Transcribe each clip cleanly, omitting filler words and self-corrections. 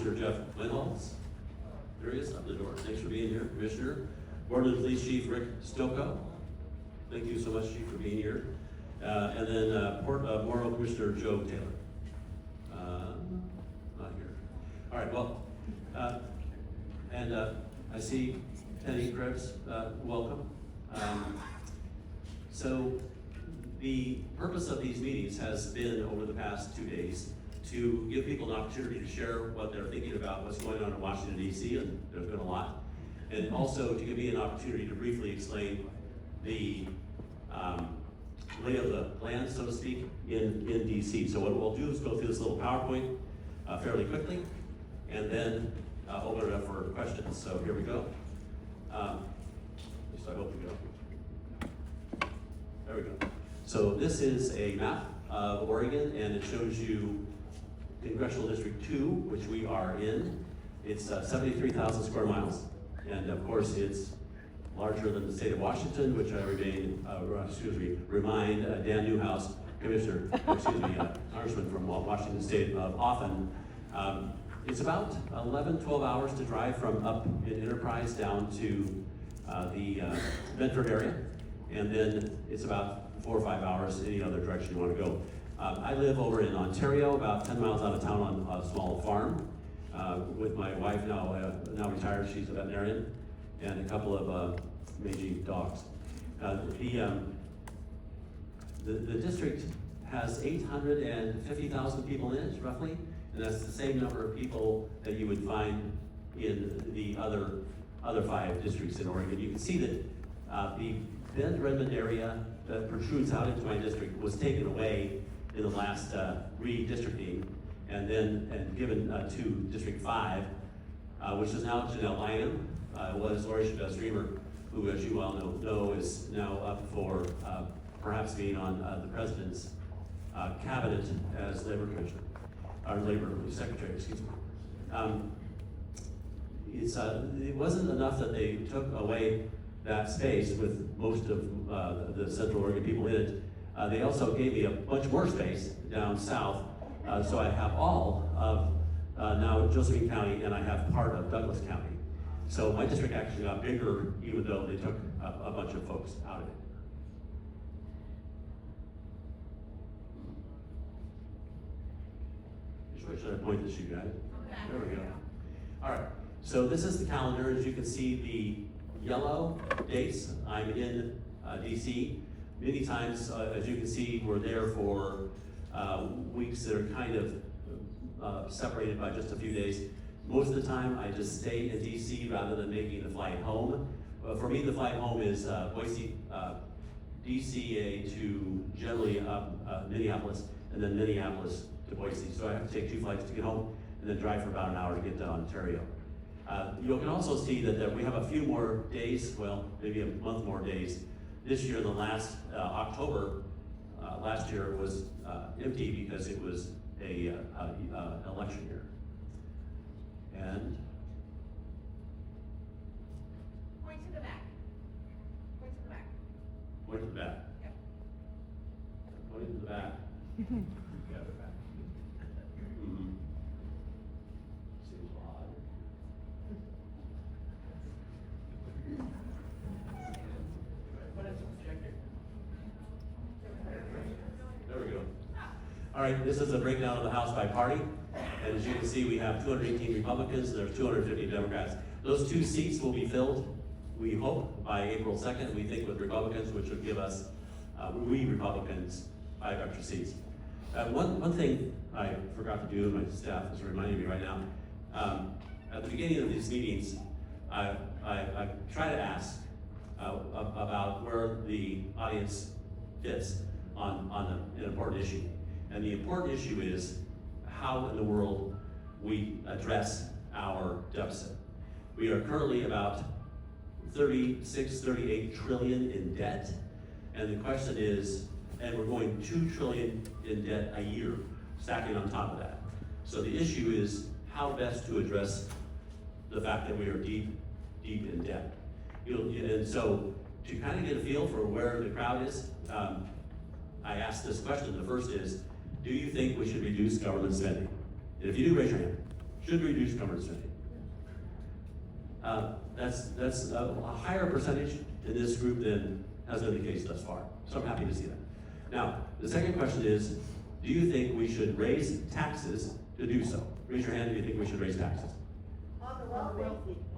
Commissioner Jeff Lindholz. There he is, up the door. Thanks for being here, Commissioner. Boardman Police Chief Rick Stocco. Thank you so much, Chief, for being here. And then Morrow Commissioner Joe Taylor. Not here. All right, well, I see Penny Krebs, welcome. So the purpose of these meetings has been over the past 2 days to give people an opportunity to share what they're thinking about what's going on in Washington, D.C., and there's been a lot. And also to give me an opportunity to briefly explain the lay of the land, so to speak, in D.C. So what we'll do is go through this little PowerPoint fairly quickly, and then open it up for questions. So here we go. At least I hope we go. There we go. So this is a map of Oregon, and it shows you Congressional District 2, which we are in. It's 73,000 square miles, and of course it's larger than the state of Washington, which I remind Dan Newhouse, Congressman from Washington State of often. It's about 11, 12 hours to drive from up in Enterprise down to the Bedford area, and then it's about 4 or 5 hours any other direction you want to go. I live over in Ontario, about 10 miles out of town on a small farm, with my wife now retired. She's a veterinarian, and a couple of mangy dogs. The district has 850,000 people in it, roughly, and that's the same number of people that you would find in the other 5 districts in Oregon. You can see that the Bend-Redmond area that protrudes out into my district was taken away in the last redistricting, and given to District 5, which is now Janelle Lynham. Was Lori Streamer, who, as you all know, is now up for perhaps being on the president's cabinet as labor commissioner, or labor secretary, excuse me. It wasn't enough that they took away that space with most of the Central Oregon people in it. They also gave me a bunch more space down south, so I have all of now Josephine County, and I have part of Douglas County. So my district actually got bigger, even though they took a bunch of folks out of it. Should I point this to you guys? Okay. There we go. All right, so this is the calendar. As you can see, the yellow dates, I'm in DC. Many times, as you can see, we're there for weeks that are kind of separated by just a few days. Most of the time, I just stay in DC rather than making the flight home. For me, the flight home is Boise, DCA to generally Minneapolis, and then Minneapolis to Boise. So I have to take 2 flights to get home, and then drive for about an hour to get to Ontario. You can also see that we have a few more days, well, maybe a month more days. This year, the last October, last year was empty because it was an election year. And point to the back. Point to the back. point to the back. Yep. Point to the back. Yeah, the back. Mm-hmm. Seems odd. What is the projector? There we go. All right, this is a breakdown of the House by party. And as you can see, we have 218 Republicans, and there's 250 Democrats. Those 2 seats will be filled, we hope, by April 2nd, we think, with Republicans, which would give us, we Republicans, 5 extra seats. One thing I forgot to do, and my staff is reminding me right now, at the beginning of these meetings, I try to ask about where the audience fits on an important issue. And the important issue is how in the world we address our deficit. We are currently about 36, 38 trillion in debt. And the question is, and we're going 2 trillion in debt a year, stacking on top of that. So the issue is how best to address the fact that we are deep in debt. And so to kind of get a feel for where the crowd is, I asked this question. The first is, do you think we should reduce government spending? And if you do, raise your hand. should reduce government spending. That's a higher percentage in this group than has been the case thus far. So I'm happy to see that. Now, the second question is, do you think we should raise taxes to do so? Raise your hand if you think we should raise taxes.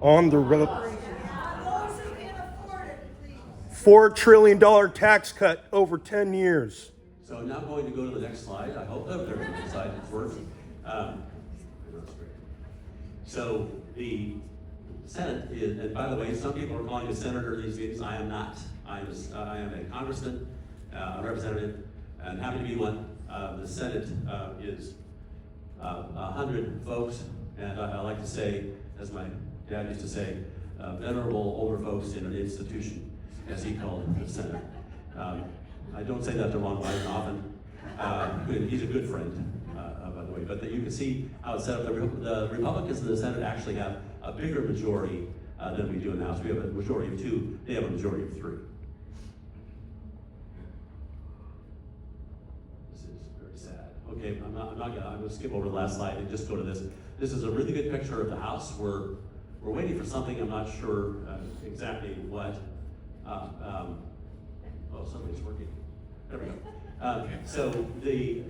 On the Those who can afford it, please. $4 trillion tax cut over 10 years. So I'm now going to go to the next slide. I hope that there's a slide that's working. So the Senate is, and by the way, some people are calling me senator these meetings. I am not. I am a congressman, a representative, and happy to be one. The Senate is 100 folks, and I like to say, as my dad used to say, venerable older folks in an institution, as he called the Senate. I don't say that to Ron Wyden often. He's a good friend, by the way. But you can see how it's set up. The Republicans in the Senate actually have a bigger majority than we do in the House. We have a majority of 2. They have a majority of 3. This is very sad. Okay, I'm gonna skip over the last slide and just go to this. This is a really good picture of the House. We're waiting for something. I'm not sure exactly what. Oh, something's working. There we go. So the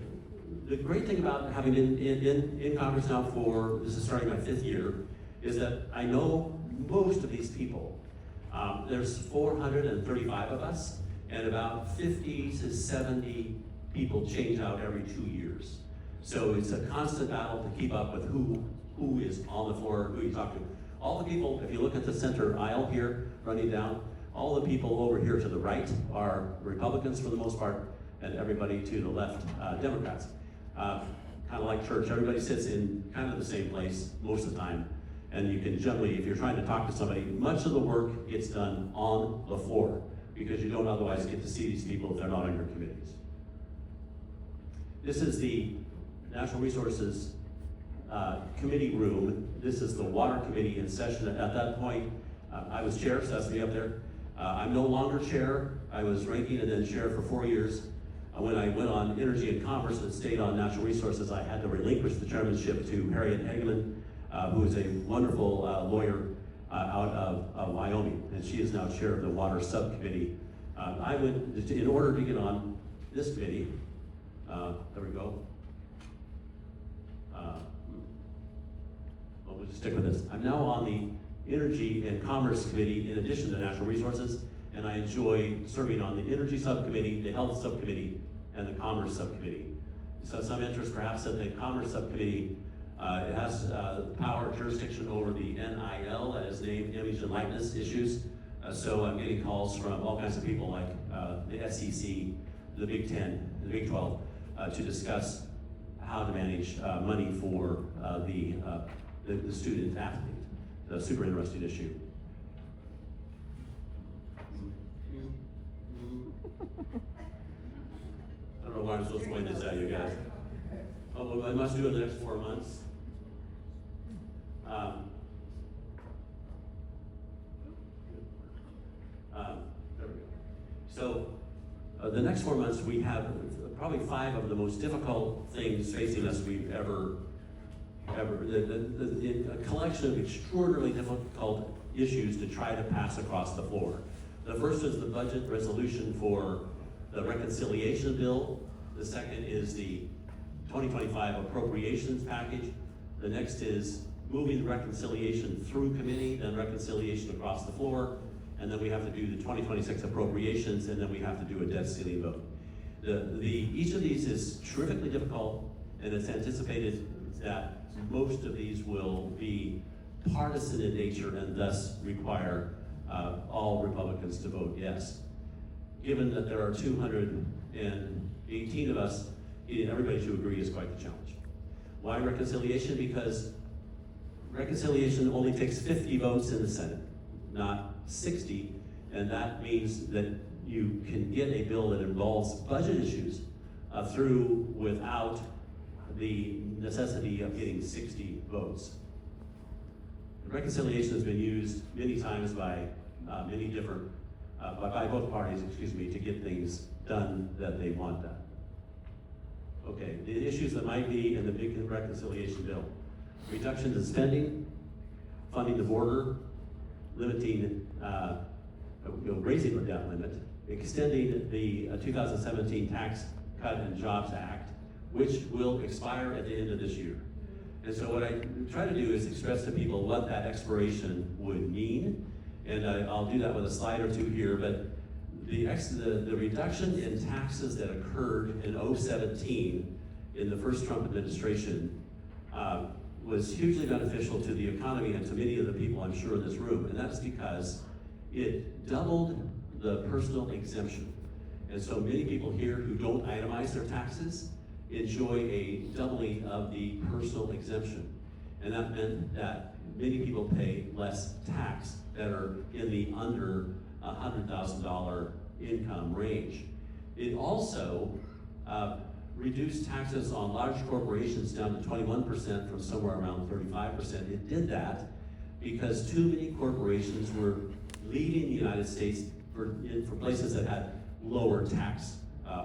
great thing about having been in Congress now for, this is starting my 5th year, is that I know most of these people. There's 435 of us, and about 50 to 70 people change out every 2 years. So it's a constant battle to keep up with who is on the floor, who you talk to. All the people, if you look at the center aisle here, running down, all the people over here to the right are Republicans for the most part, and everybody to the left, Democrats. Kind of like church, everybody sits in kind of the same place most of the time, and you can generally, if you're trying to talk to somebody, much of the work gets done on the floor, because you don't otherwise get to see these people if they're not on your committees. This is the Natural Resources Committee room. This is the Water Committee in session. At that point, I was chair, so that's me up there. I'm no longer chair. I was ranking and then chair for 4 years. When I went on Energy and Commerce and stayed on Natural Resources, I had to relinquish the chairmanship to Harriet Hageman, who is a wonderful lawyer out of Wyoming, and she is now chair of the Water Subcommittee. I went, in order to get on this committee, there we go. We'll just stick with this. I'm now on the Energy and Commerce Committee in addition to Natural Resources, and I enjoy serving on the Energy Subcommittee, the Health Subcommittee, and the Commerce Subcommittee. So some interest perhaps in the Commerce Subcommittee. It has power jurisdiction over the NIL, that is name, image, and likeness issues. So I'm getting calls from all kinds of people like the SEC, the Big 10, the Big 12, to discuss how to manage money for the student athlete. A super interesting issue. I don't know why I'm supposed to point this out, you guys. Oh, well, I must do it in the next 4 months. There we go. So the next 4 months we have probably 5 of the most difficult things facing us we've ever, a collection of extraordinarily difficult issues to try to pass across the floor. The first is the budget resolution for the reconciliation bill. The second is the 2025 appropriations package. The next is moving the reconciliation through committee, then reconciliation across the floor, and then we have to do the 2026 appropriations, and then we have to do a debt ceiling vote. Each of these is terrifically difficult, and it's anticipated that most of these will be partisan in nature and thus require all Republicans to vote yes. Given that there are 218 of us, getting everybody to agree is quite the challenge. Why reconciliation? Because reconciliation only takes 50 votes in the Senate, not 60, and that means that you can get a bill that involves budget issues through without the necessity of getting 60 votes. Reconciliation has been used many times by many different, by both parties, to get things done that they want done. Okay, the issues that might be in the big reconciliation bill reductions in spending, funding the border, limiting, raising the debt limit, extending the 2017 Tax Cut and Jobs Act, which will expire at the end of this year. And so what I try to do is express to people what that expiration would mean, and I'll do that with a slide or two here, but the reduction in taxes that occurred in 2017 in the first Trump administration was hugely beneficial to the economy and to many of the people I'm sure in this room, and that's because it doubled the personal exemption. And so many people here who don't itemize their taxes enjoy a doubling of the personal exemption. And that meant that many people pay less tax that are in the under $100,000 income range. It also reduced taxes on large corporations down to 21% from somewhere around 35%. It did that because too many corporations were leaving the United States for places that had lower tax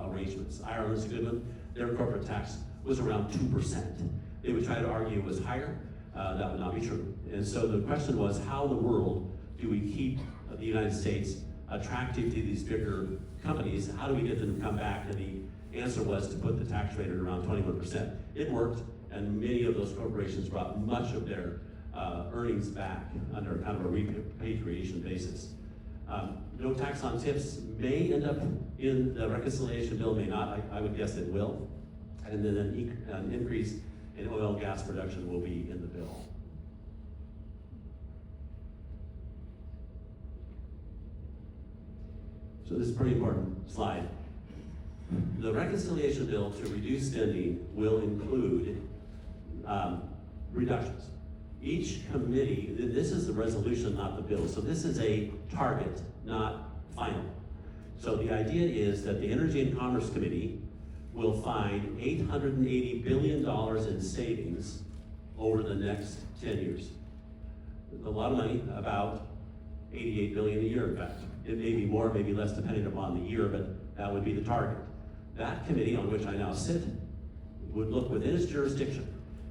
arrangements. Ireland's a good one. Their corporate tax was around 2%. They would try to argue it was higher. That would not be true. And so the question was, how in the world do we keep the United States attractive to these bigger companies? How do we get them to come back? And the answer was to put the tax rate at around 21%. It worked, and many of those corporations brought much of their earnings back under kind of a repatriation basis. No tax on tips may end up in the reconciliation bill, may not. I would guess it will. And then an increase in oil and gas production will be in the bill. So this is a pretty important slide. The reconciliation bill to reduce spending will include reductions. Each committee, this is the resolution, not the bill, so this is a target, not final. So the idea is that the Energy and Commerce Committee will find $880 billion in savings over the next 10 years. A lot of money, about $88 billion a year, in fact. It may be more, maybe less, depending upon the year, but that would be the target. That committee, on which I now sit, would look within its jurisdiction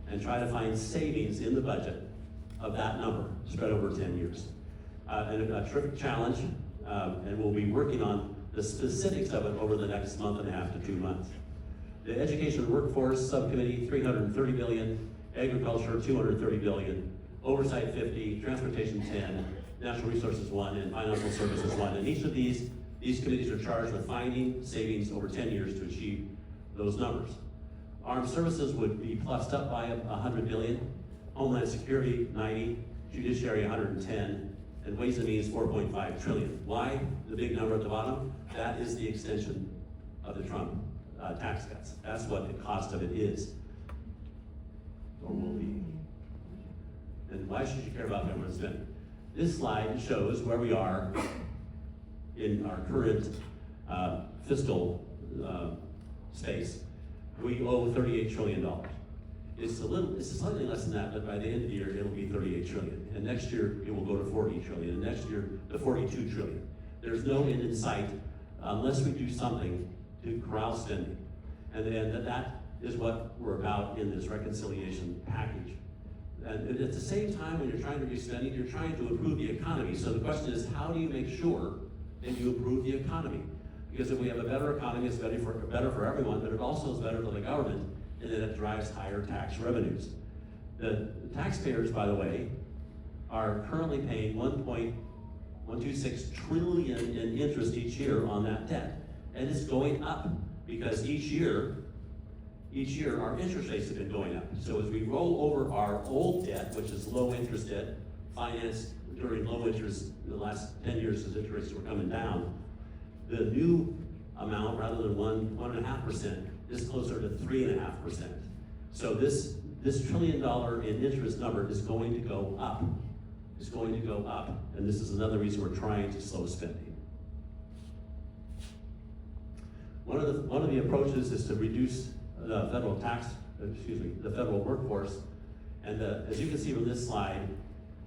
and try to find savings in the budget of that number spread over 10 years. And a terrific challenge, and we'll be working on the specifics of it over the next month and a half to 2 months. The Education and Workforce Subcommittee, $330 billion, Agriculture, $230 billion, Oversight 50, Transportation 10, Natural Resources 1, and Financial Services 1. And each of these committees are charged with finding savings over 10 years to achieve those numbers. Armed Services would be plussed up by $100 billion, Homeland Security 90, Judiciary 110, and Ways and Means 4.5 trillion. Why the big number at the bottom? That is the extension of the Trump tax cuts. That's what the cost of it is, or will be. And why should you care about government spending? This slide shows where we are in our current fiscal space. We owe $38 trillion. It's slightly less than that, but by the end of the year, it'll be $38 trillion. And next year, it will go to $40 trillion, and next year, to $42 trillion. There's no end in sight unless we do something to corral spending. And then that is what we're about in this reconciliation package. And at the same time, when you're trying to reduce spending, you're trying to improve the economy. So the question is, how do you make sure that you improve the economy? Because if we have a better economy, it's better for everyone, but it also is better for the government, and then it drives higher tax revenues. The taxpayers, by the way, are currently paying $1.126 trillion in interest each year on that debt. And it's going up because each year our interest rates have been going up. So as we roll over our old debt, which is low interest debt, financed during low interest the last 10 years as interest rates were coming down, the new amount, rather than 1.5%, is closer to 3.5%. So this $1 trillion in interest number is going to go up. It's going to go up, and this is another reason we're trying to slow spending. One of the approaches is to reduce the federal workforce, and as you can see from this slide,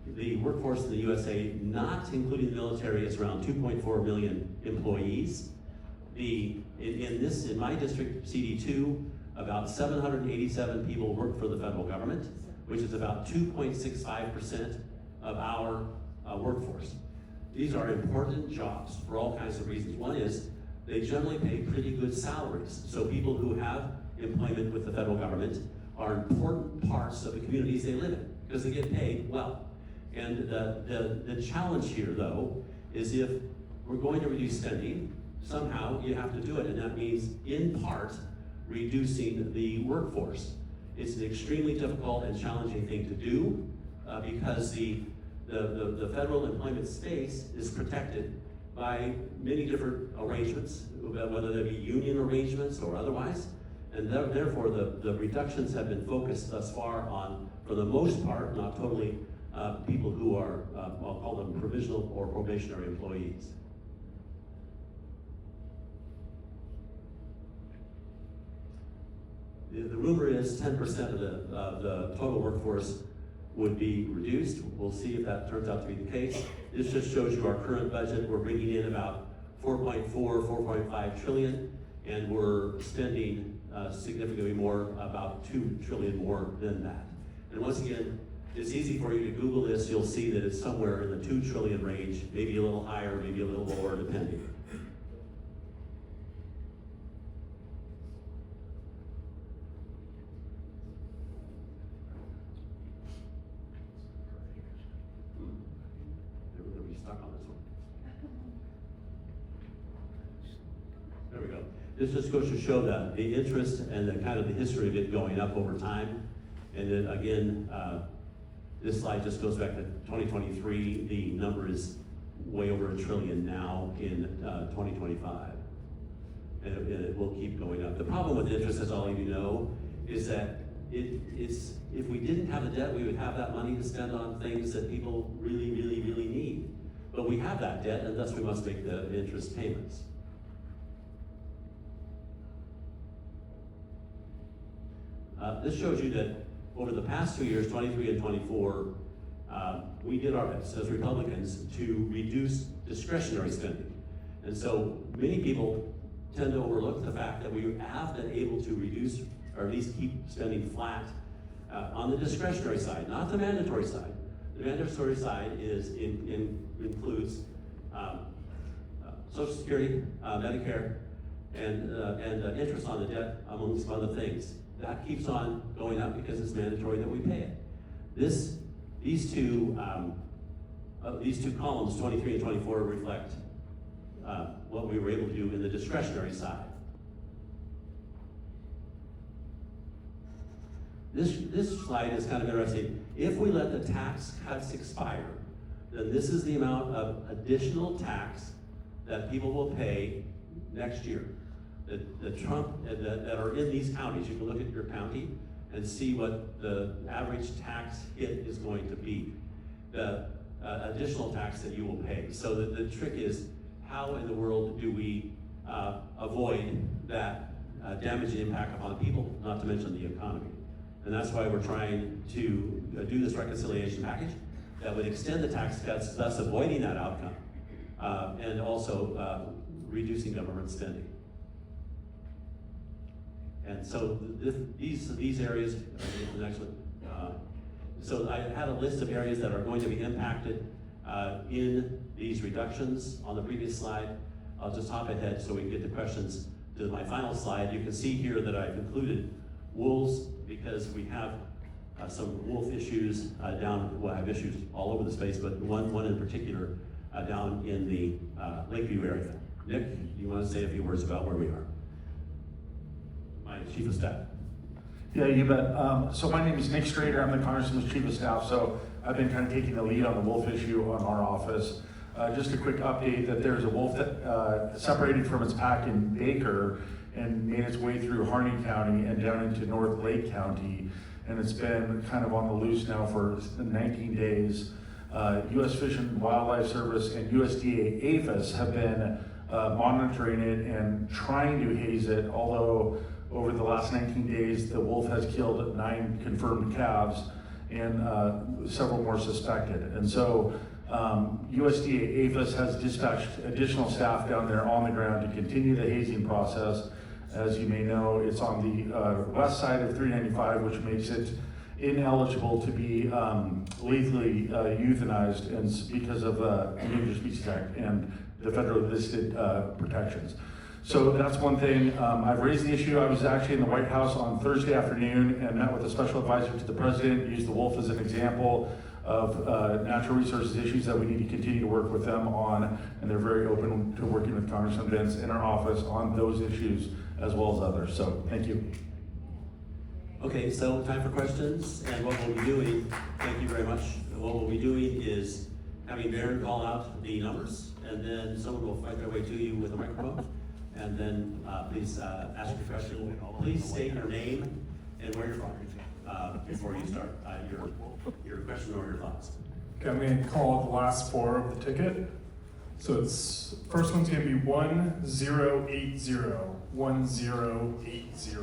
the workforce in the USA, not including the military, is around 2.4 million employees. In my district, CD2, about 787 people work for the federal government. which is about 2.65% of our workforce. These are important jobs for all kinds of reasons. One is they generally pay pretty good salaries. So people who have employment with the federal government are important parts of the communities they live in because they get paid well. And the challenge here, though, is if we're going to reduce spending, somehow you have to do it, and that means, in part, reducing the workforce. It's an extremely difficult and challenging thing to do because the federal employment space is protected by many different arrangements, whether they be union arrangements or otherwise, and therefore the reductions have been focused thus far on, for the most part, not totally, people who are, I'll call them provisional or probationary employees. The rumor is 10% of the total workforce would be reduced. We'll see if that turns out to be the case. This just shows you our current budget. We're bringing in about 4.5 trillion, and we're spending significantly more, about 2 trillion more than that. And once again, it's easy for you to Google this. You'll see that it's somewhere in the 2 trillion range, maybe a little higher, maybe a little lower, depending. Stuck on this one. There we go. This just goes to show that the interest and the kind of the history of it going up over time. And then again, this slide just goes back to 2023. The number is way over $1 trillion now in 2025. And it will keep going up. The problem with interest, as all of you know, is that it's if we didn't have the debt, we would have that money to spend on things that people really, really, really need. But we have that debt, and thus we must make the interest payments. This shows you that over the past 2 years, 23 and 24, we did our best as Republicans to reduce discretionary spending. And so many people tend to overlook the fact that we have been able to reduce, or at least keep spending flat on the discretionary side, not the mandatory side. The mandatory side includes Social Security, Medicare, and interest on the debt, among some other things. That keeps on going up because it's mandatory that we pay it. These two columns, 23 and 24, reflect what we were able to do in the discretionary side. This slide is kind of interesting. If we let the tax cuts expire, then this is the amount of additional tax that people will pay next year. That are in these counties. You can look at your county and see what the average tax hit is going to be. The additional tax that you will pay. So the trick is, how in the world do we avoid that damaging impact upon people, not to mention the economy? And that's why we're trying to do this reconciliation package that would extend the tax cuts, thus avoiding that outcome, and also reducing government spending. And so these areas, the next one. So I had a list of areas that are going to be impacted in these reductions on the previous slide. I'll just hop ahead so we can get to questions to my final slide. You can see here that I've included wolves because we have some wolf issues down, well, I have issues all over the space, but one in particular down in the Lakeview area. Nick, you want to say a few words about where we are? My Chief of Staff. Yeah, you bet. So my name is Nick Strader. I'm the Congressman's Chief of Staff. So I've been kind of taking the lead on the wolf issue on our office. Just a quick update that there's a wolf that separated from its pack in Baker and made its way through Harney County and down into North Lake County. And it's been kind of on the loose now for 19 days. U.S. Fish and Wildlife Service and USDA APHIS have been monitoring it and trying to haze it, although over the last 19 days, the wolf has killed 9 confirmed calves and several more suspected. And so USDA APHIS has dispatched additional staff down there on the ground to continue the hazing process. As you may know, it's on the west side of 395, which makes it ineligible to be lethally euthanized because of Endangered Species Act and the federally listed protections. So that's one thing. I've raised the issue. I was actually in the White House on Thursday afternoon and met with a special advisor to the president, used the wolf as an example of natural resources issues that we need to continue to work with them on, and they're very open to working with Congressman Bentz in our office on those issues as well as others. So thank you. Okay, so time for questions, and what we'll be doing, thank you very much. What we'll be doing is having Darren call out the numbers, and then someone will fight their way to you with a microphone. And then please ask your question. Please state your name and where you're from before you start your question or your thoughts. Okay, I'm going to call the last four of the ticket. So it's first one's going to be 1080 1080.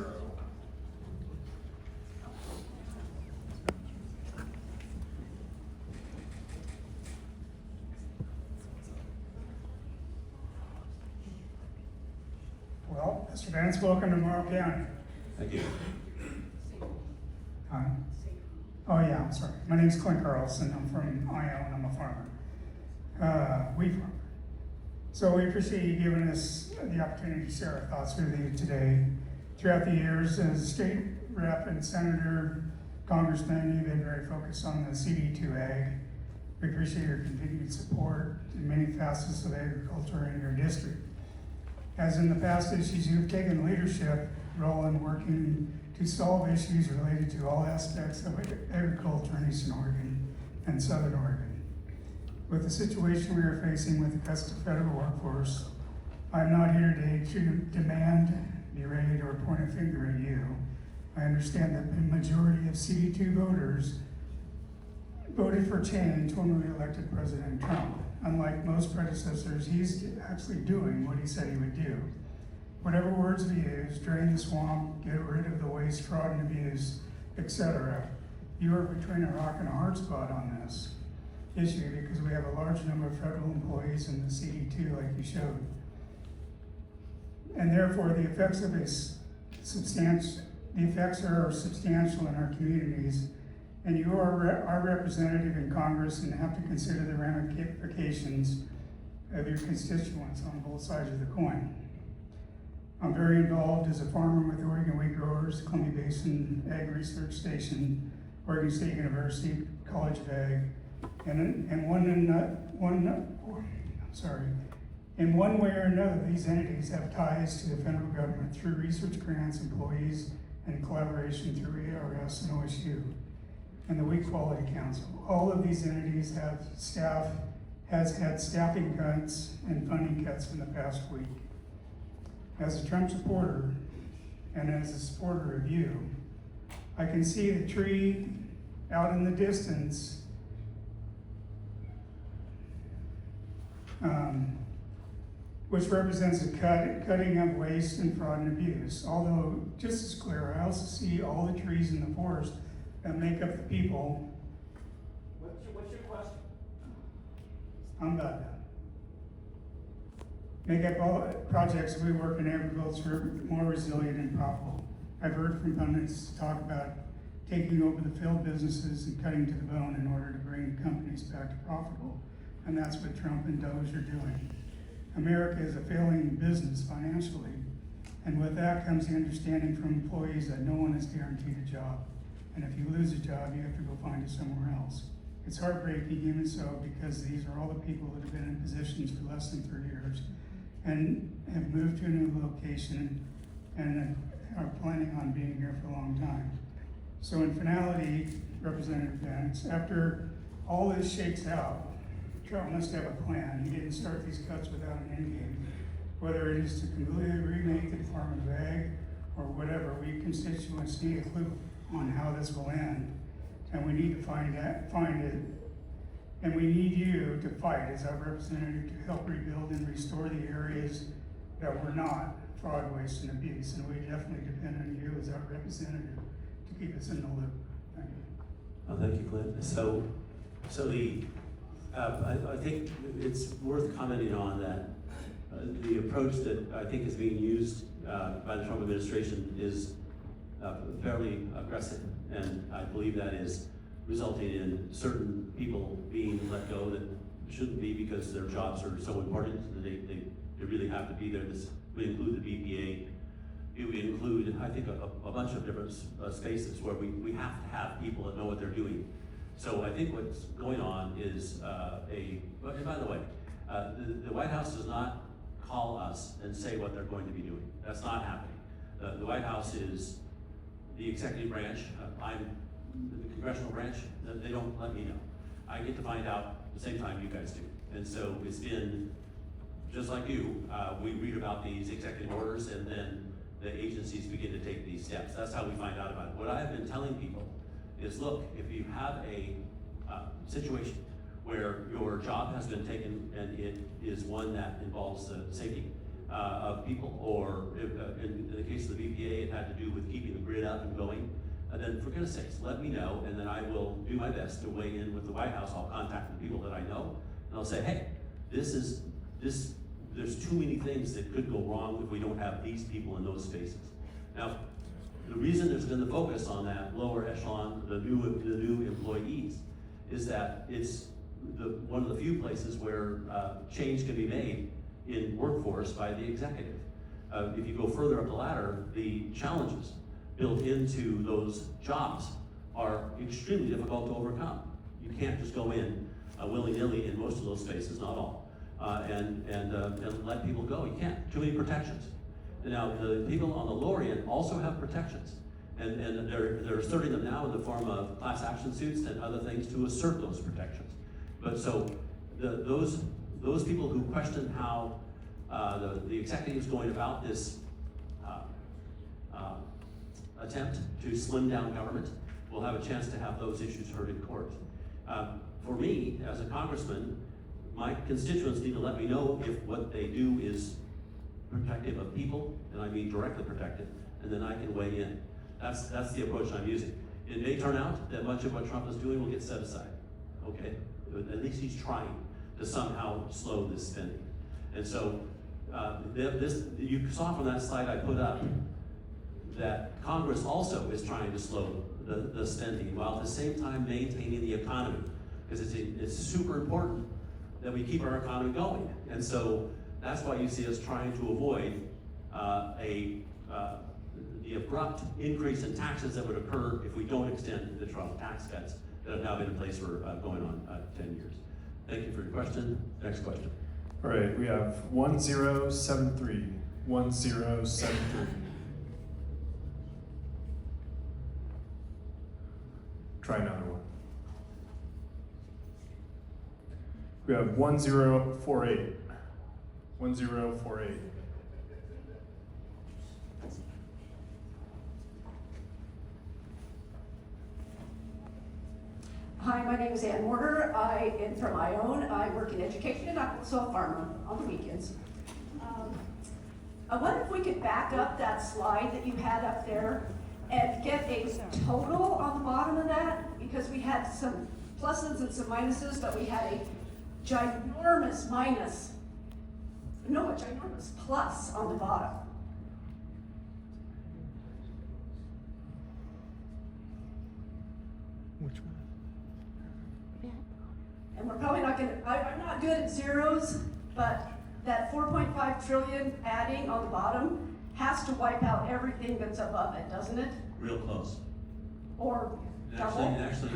Well, Mr. Bentz, welcome to Morrow County. Thank you. Hi. Oh yeah, I'm sorry. My name's Clint Carlson. I'm from Ione. I'm a farmer. Wheat farmer. So we appreciate you giving us the opportunity to share our thoughts with you today. Throughout the years, as a state rep and senator, congressman, you've been very focused on the CD2 ag. We appreciate your continued support in many facets of agriculture in your district. As in the past issues, you've taken a leadership role in working to solve issues related to all aspects of agriculture in Eastern Oregon and Southern Oregon. With the situation we are facing with the cuts to federal workforce, I'm not here today to demand, berate, or point a finger at you. I understand that the majority of CD2 voters voted for change when we elected President Trump. Unlike most predecessors, he's actually doing what he said he would do. Whatever words we use, drain the swamp, get rid of the waste, fraud, and abuse, etc., you are between a rock and a hard spot on this issue because we have a large number of federal employees in the CD2, like you showed. And therefore, the effects are substantial in our communities. And you are our representative in Congress and have to consider the ramifications of your constituents on both sides of the coin. I'm very involved as a farmer with Oregon Wheat Growers, Columbia Basin Ag Research Station, Oregon State University, College of Ag, and in one way or another, these entities have ties to the federal government through research grants, employees, and collaboration through ARS and OSU. And the Wheat Quality Council. All of these entities has had staffing cuts and funding cuts in the past week. As a Trump supporter and as a supporter of you, I can see the tree out in the distance which represents a cutting of waste and fraud and abuse. Although, just as clear, I also see all the trees in the forest that make up the people. What's your question? I'm about done. Make up all projects we work in agriculture more resilient and profitable. I've heard from pundits talk about taking over the failed businesses and cutting to the bone in order to bring companies back to profitable. And that's what Trump and Doge are doing. America is a failing business financially. And with that comes the understanding from employees that no one is guaranteed a job. And if you lose a job, you have to go find it somewhere else. It's heartbreaking, even so, because these are all the people that have been in positions for less than 3 years and have moved to a new location and are planning on being here for a long time. So in finality, Representative Bentz, after all this shakes out, Trump must have a plan. He didn't start these cuts without an end game. Whether it is to completely remake the Department of Ag or whatever, we constituents need a clue on how this will end. And we need to find it. And we need you to fight as our representative to help rebuild and restore the areas that were not fraud, waste, and abuse. And we definitely depend on you as our representative to keep us in the loop. Thank you. Oh, thank you, Clint. So I think it's worth commenting on that the approach that I think is being used by the Trump administration is fairly aggressive And I believe that is resulting in certain people being let go that shouldn't be because their jobs are so important that they really have to be there. This would include the BPA. It would include, I think, a bunch of different spaces where we have to have people that know what they're doing. So I think what's going on is and by the way, the White House does not call us and say what they're going to be doing. That's not happening. The White House is the executive branch. I'm the congressional branch. They don't let me know. I get to find out at the same time you guys do. And so it's been just like you. We read about these executive orders and then the agencies begin to take these steps. That's how we find out about it. What I have been telling people is, look, if you have a situation where your job has been taken and it is one that involves the safety of people, or in the case of the BPA, it had to do with keeping the grid up and going, then for goodness sakes, let me know, and then I will do my best to weigh in with the White House. I'll contact the people that I know, and I'll say, hey, there's too many things that could go wrong if we don't have these people in those spaces. Now, the reason there's been the focus on that lower echelon, the new employees, is that it's one of the few places where change can be made in workforce by the executive. If you go further up the ladder, the challenges built into those jobs are extremely difficult to overcome. You can't just go in willy-nilly in most of those spaces, not all, and let people go. You can't. Too many protections. Now, the people on the lower end also have protections, and they're asserting them now in the form of class action suits and other things to assert those protections. But so those people who question how the executive is going about this attempt to slim down government will have a chance to have those issues heard in court. For me, as a congressman, my constituents need to let me know if what they do is protective of people, and I mean directly protective, and then I can weigh in. That's the approach I'm using. It may turn out that much of what Trump is doing will get set aside, okay? At least he's trying to somehow slow this spending. And so, you saw from that slide I put up that Congress also is trying to slow the spending while at the same time maintaining the economy, because it's super important that we keep our economy going. And so that's why you see us trying to avoid the abrupt increase in taxes that would occur if we don't extend the Trump tax cuts that have now been in place for going on 10 years. Thank you for your question. Next question. All right, we have 1073. 1073. Try another one. We have 1048. 1048. Hi, my name is Ann Mortar. I am from Ione. I work in education and I'm also a farmer on the weekends. I wonder if we could back up that slide that you had up there and get a total on the bottom of that, because we had some pluses and some minuses, but we had a ginormous minus. No, a ginormous plus on the bottom. Which one? And we're probably not gonna, I'm not good at zeros, but that 4.5 trillion adding on the bottom has to wipe out everything that's above it, doesn't it? Real close. Or double? Actually,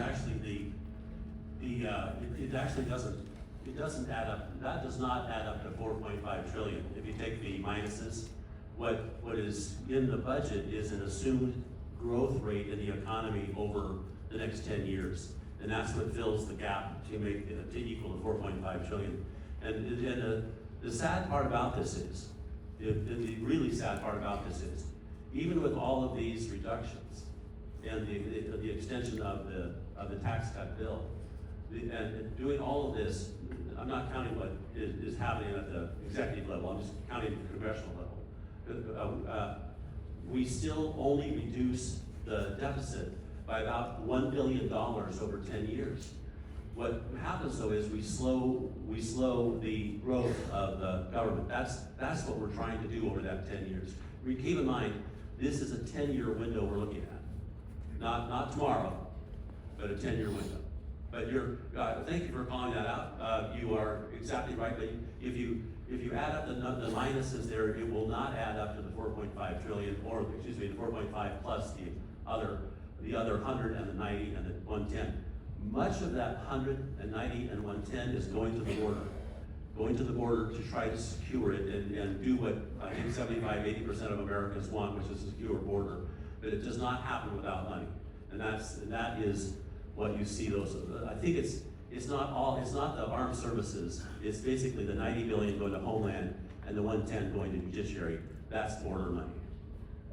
it actually doesn't. It doesn't add up. That does not add up to 4.5 trillion. If you take the minuses, what is in the budget is an assumed growth rate in the economy over the next 10 years, and that's what fills the gap to make to equal to 4.5 trillion. And the sad part about this is, the really sad part about this is, even with all of these reductions and the extension of the tax cut bill, and doing all of this, I'm not counting what is happening at the executive level, I'm just counting the congressional level. We still only reduce the deficit by about $1 billion over 10 years. What happens though is we slow the growth of the government. That's what we're trying to do over that 10 years. Keep in mind, this is a 10-year window we're looking at. not tomorrow, but a 10-year window. But thank you for calling that out. You are exactly right, but if you add up the minuses there, it will not add up to the 4.5 trillion, or excuse me, the 4.5 plus the other 100 and the 90 and the 110. Much of that 100 and 90 and 110 is going to the border to try to secure it and do what I think 75-80% of Americans want, which is a secure border. But it does not happen without money, and that is what you see. Those, I think it's not the armed services. It's basically the 90 billion going to Homeland and the 110 going to Judiciary. That's border money.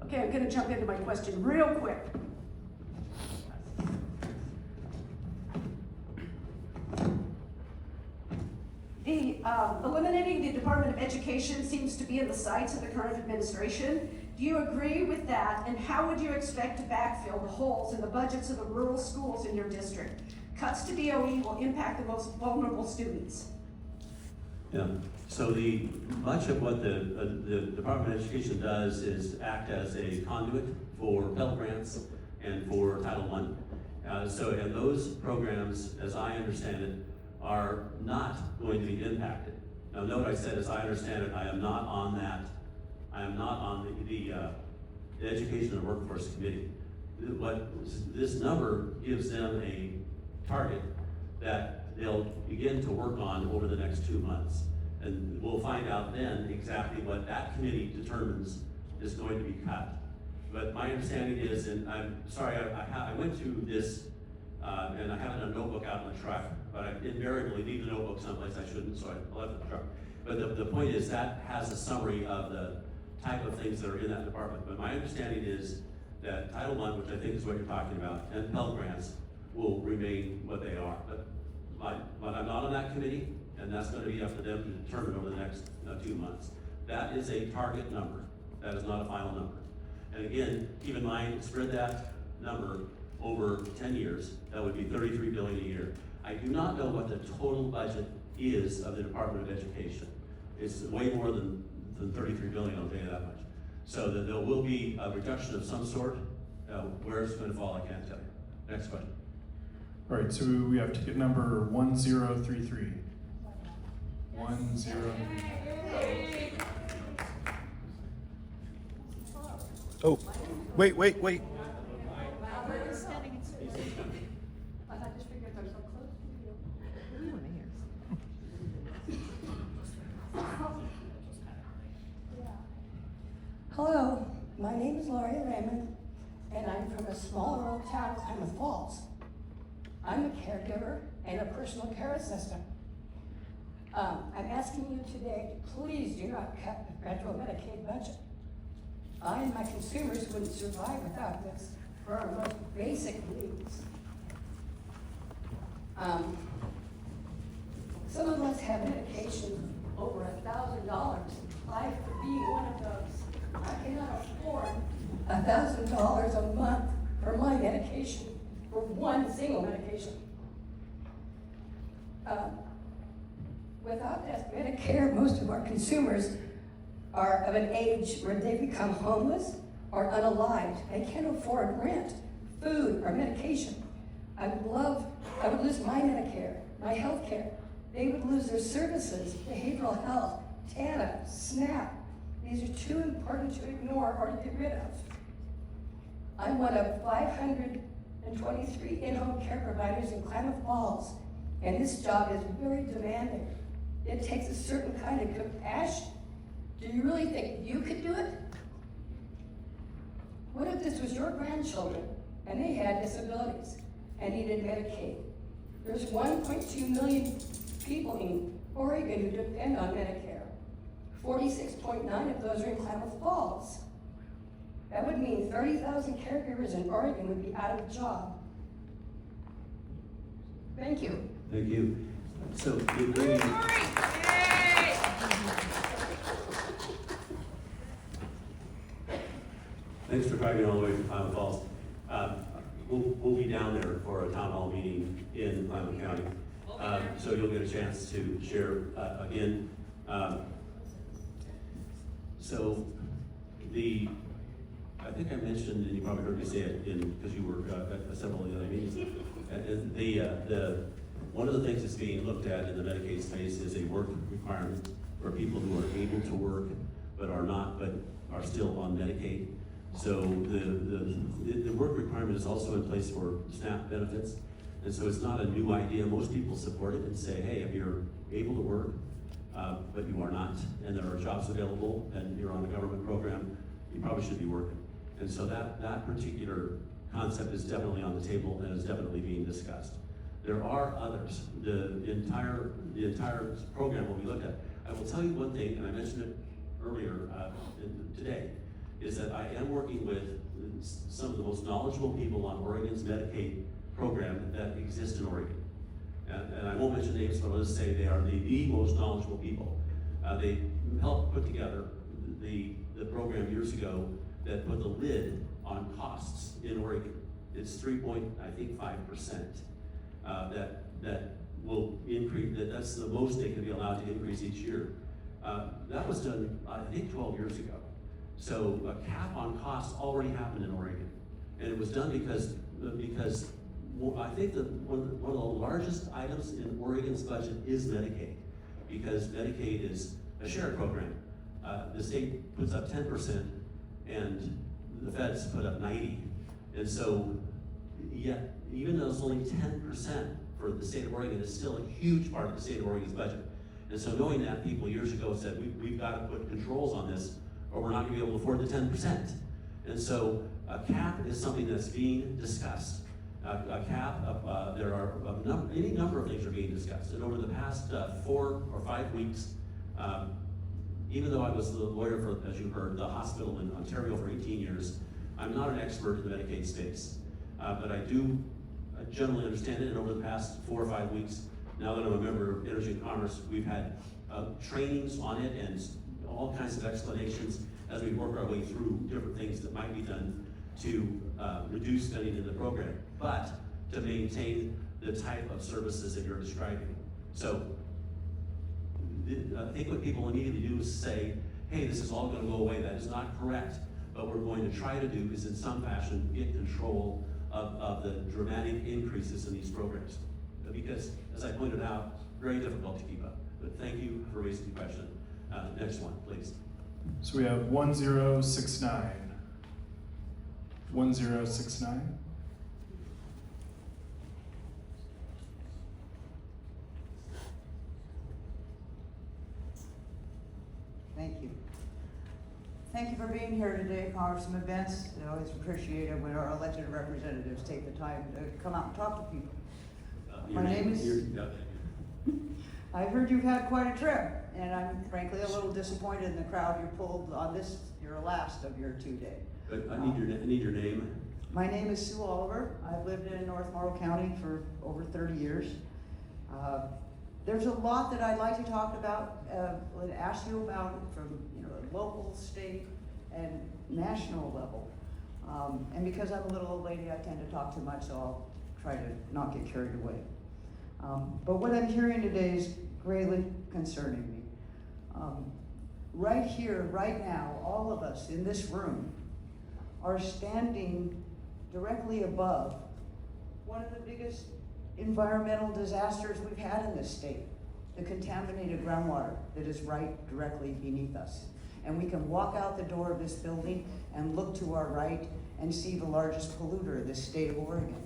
Okay, I'm gonna jump into my question real quick. Eliminating the Department of Education seems to be in the sights of the current administration. Do you agree with that? And how would you expect to backfill the holes in the budgets of the rural schools in your district? Cuts to DOE will impact the most vulnerable students. Yeah. So much of what the Department of Education does is act as a conduit for Pell Grants and for Title I. And those programs, as I understand it, are not going to be impacted. Now, note I said, as I understand it, I am not on that. I am not on the Education and Workforce Committee. This number gives them a target that they'll begin to work on over the next 2 months. And we'll find out then exactly what that committee determines is going to be cut. But my understanding is, and I'm sorry, I went through this, and I have a notebook out in the truck, but I invariably leave the notebook someplace I shouldn't, so I left it in the truck. But the point is that has a summary of the type of things that are in that department. But my understanding is that Title I, which I think is what you're talking about, and Pell Grants will remain what they are. But I'm not on that committee, and that's going to be up to them to determine over the next 2 months. That is a target number. That is not a final number. And again, keep in mind, spread that number over 10 years. That would be $33 billion a year. I do not know what the total budget is of the Department of Education. It's way more than 33 billion, I'll tell you that much. So that there will be a reduction of some sort. Where it's going to fall, I can't tell you. Next question. All right, so we have ticket number 1033. 1033. Oh, wait. Hello, my name is Laurie Raymond, and I'm from a small rural town, Klamath Falls. I'm a caregiver and a personal care assistant. I'm asking you today to please do not cut the federal Medicaid budget. I and my consumers wouldn't survive without this for our most basic needs. Some of us have medication over $1,000. I could be one of those. I cannot afford $1,000 a month for my medication, for one single medication. Without that Medicare, most of our consumers are of an age where they become homeless or unalived. They can't afford rent, food, or medication. I would lose my Medicare, my health care. They would lose their services, behavioral health, TANF, SNAP. These are too important to ignore or to get rid of. I'm one of 523 in-home care providers in Klamath Falls, and this job is very demanding. It takes a certain kind of compassion. Do you really think you could do it? What if this was your grandchildren and they had disabilities and needed Medicaid? There's 1.2 million people in Oregon who depend on Medicare. 46.9 of those are in Klamath Falls. That would mean 30,000 caregivers in Oregon would be out of a job. Thank you. Thank you. So, thanks for driving all the way from Klamath Falls. We'll be down there for a town hall meeting in Klamath County. So you'll get a chance to share again. So I think I mentioned, and you probably heard me say it because you were at several of the other meetings. One of the things that's being looked at in the Medicaid space is a work requirement for people who are able to work but are still on Medicaid. So the work requirement is also in place for SNAP benefits. And so it's not a new idea. Most people support it and say, hey, if you're able to work, but you are not, and there are jobs available, and you're on a government program, you probably should be working. And so that particular concept is definitely on the table and is definitely being discussed. There are others. The entire program will be looked at. I will tell you one thing, and I mentioned it earlier today, is that I am working with some of the most knowledgeable people on Oregon's Medicaid program that exist in Oregon. And I won't mention names, but I'll just say they are the most knowledgeable people. They helped put together the program years ago that put the lid on costs in Oregon. It's 3.5%. That will increase. That's the most they can be allowed to increase each year. That was done, I think, 12 years ago. So a cap on costs already happened in Oregon, and it was done because I think that one of the largest items in Oregon's budget is Medicaid, because Medicaid is a shared program. The state puts up 10%, and the feds put up 90%. And so, yet, even though it's only 10% for the state of Oregon, it's still a huge part of the state of Oregon's budget. And so knowing that, people years ago said, we've got to put controls on this, or we're not gonna be able to afford the 10%. And so a cap is something that's being discussed. A cap, there are any number of things are being discussed. And over the past 4 or 5 weeks, even though I was the lawyer for, as you heard, the hospital in Ontario for 18 years, I'm not an expert in the Medicaid space. But I do generally understand it, and over the past 4 or 5 weeks, now that I'm a member of Energy and Commerce, we've had trainings on it and all kinds of explanations as we work our way through different things that might be done to reduce spending in the program, but to maintain the type of services that you're describing. So I think what people immediately do is say, hey, this is all going to go away. That is not correct. But what we're going to try to do is in some fashion get control of the dramatic increases in these programs. Because, as I pointed out, very difficult to keep up. But thank you for raising the question. Next one, please. So we have 1069. 1069. Thank you. Thank you for being here today, Congressman Bentz. I always appreciate it when our elected representatives take the time to come out and talk to people. My name is... I've heard you've had quite a trip, and I'm frankly a little disappointed in the crowd you pulled on this, your last of your 2-day. But I need your name. My name is Sue Oliver. I've lived in North Morrow County for over 30 years. There's a lot that I'd like to talk about, ask you about from a local, state, and national level. And because I'm a little old lady, I tend to talk too much, so I'll try to not get carried away. But what I'm hearing today is greatly concerning me. Right here, right now, all of us in this room are standing directly above one of the biggest environmental disasters we've had in this state, the contaminated groundwater that is right directly beneath us. And we can walk out the door of this building and look to our right and see the largest polluter in this state of Oregon.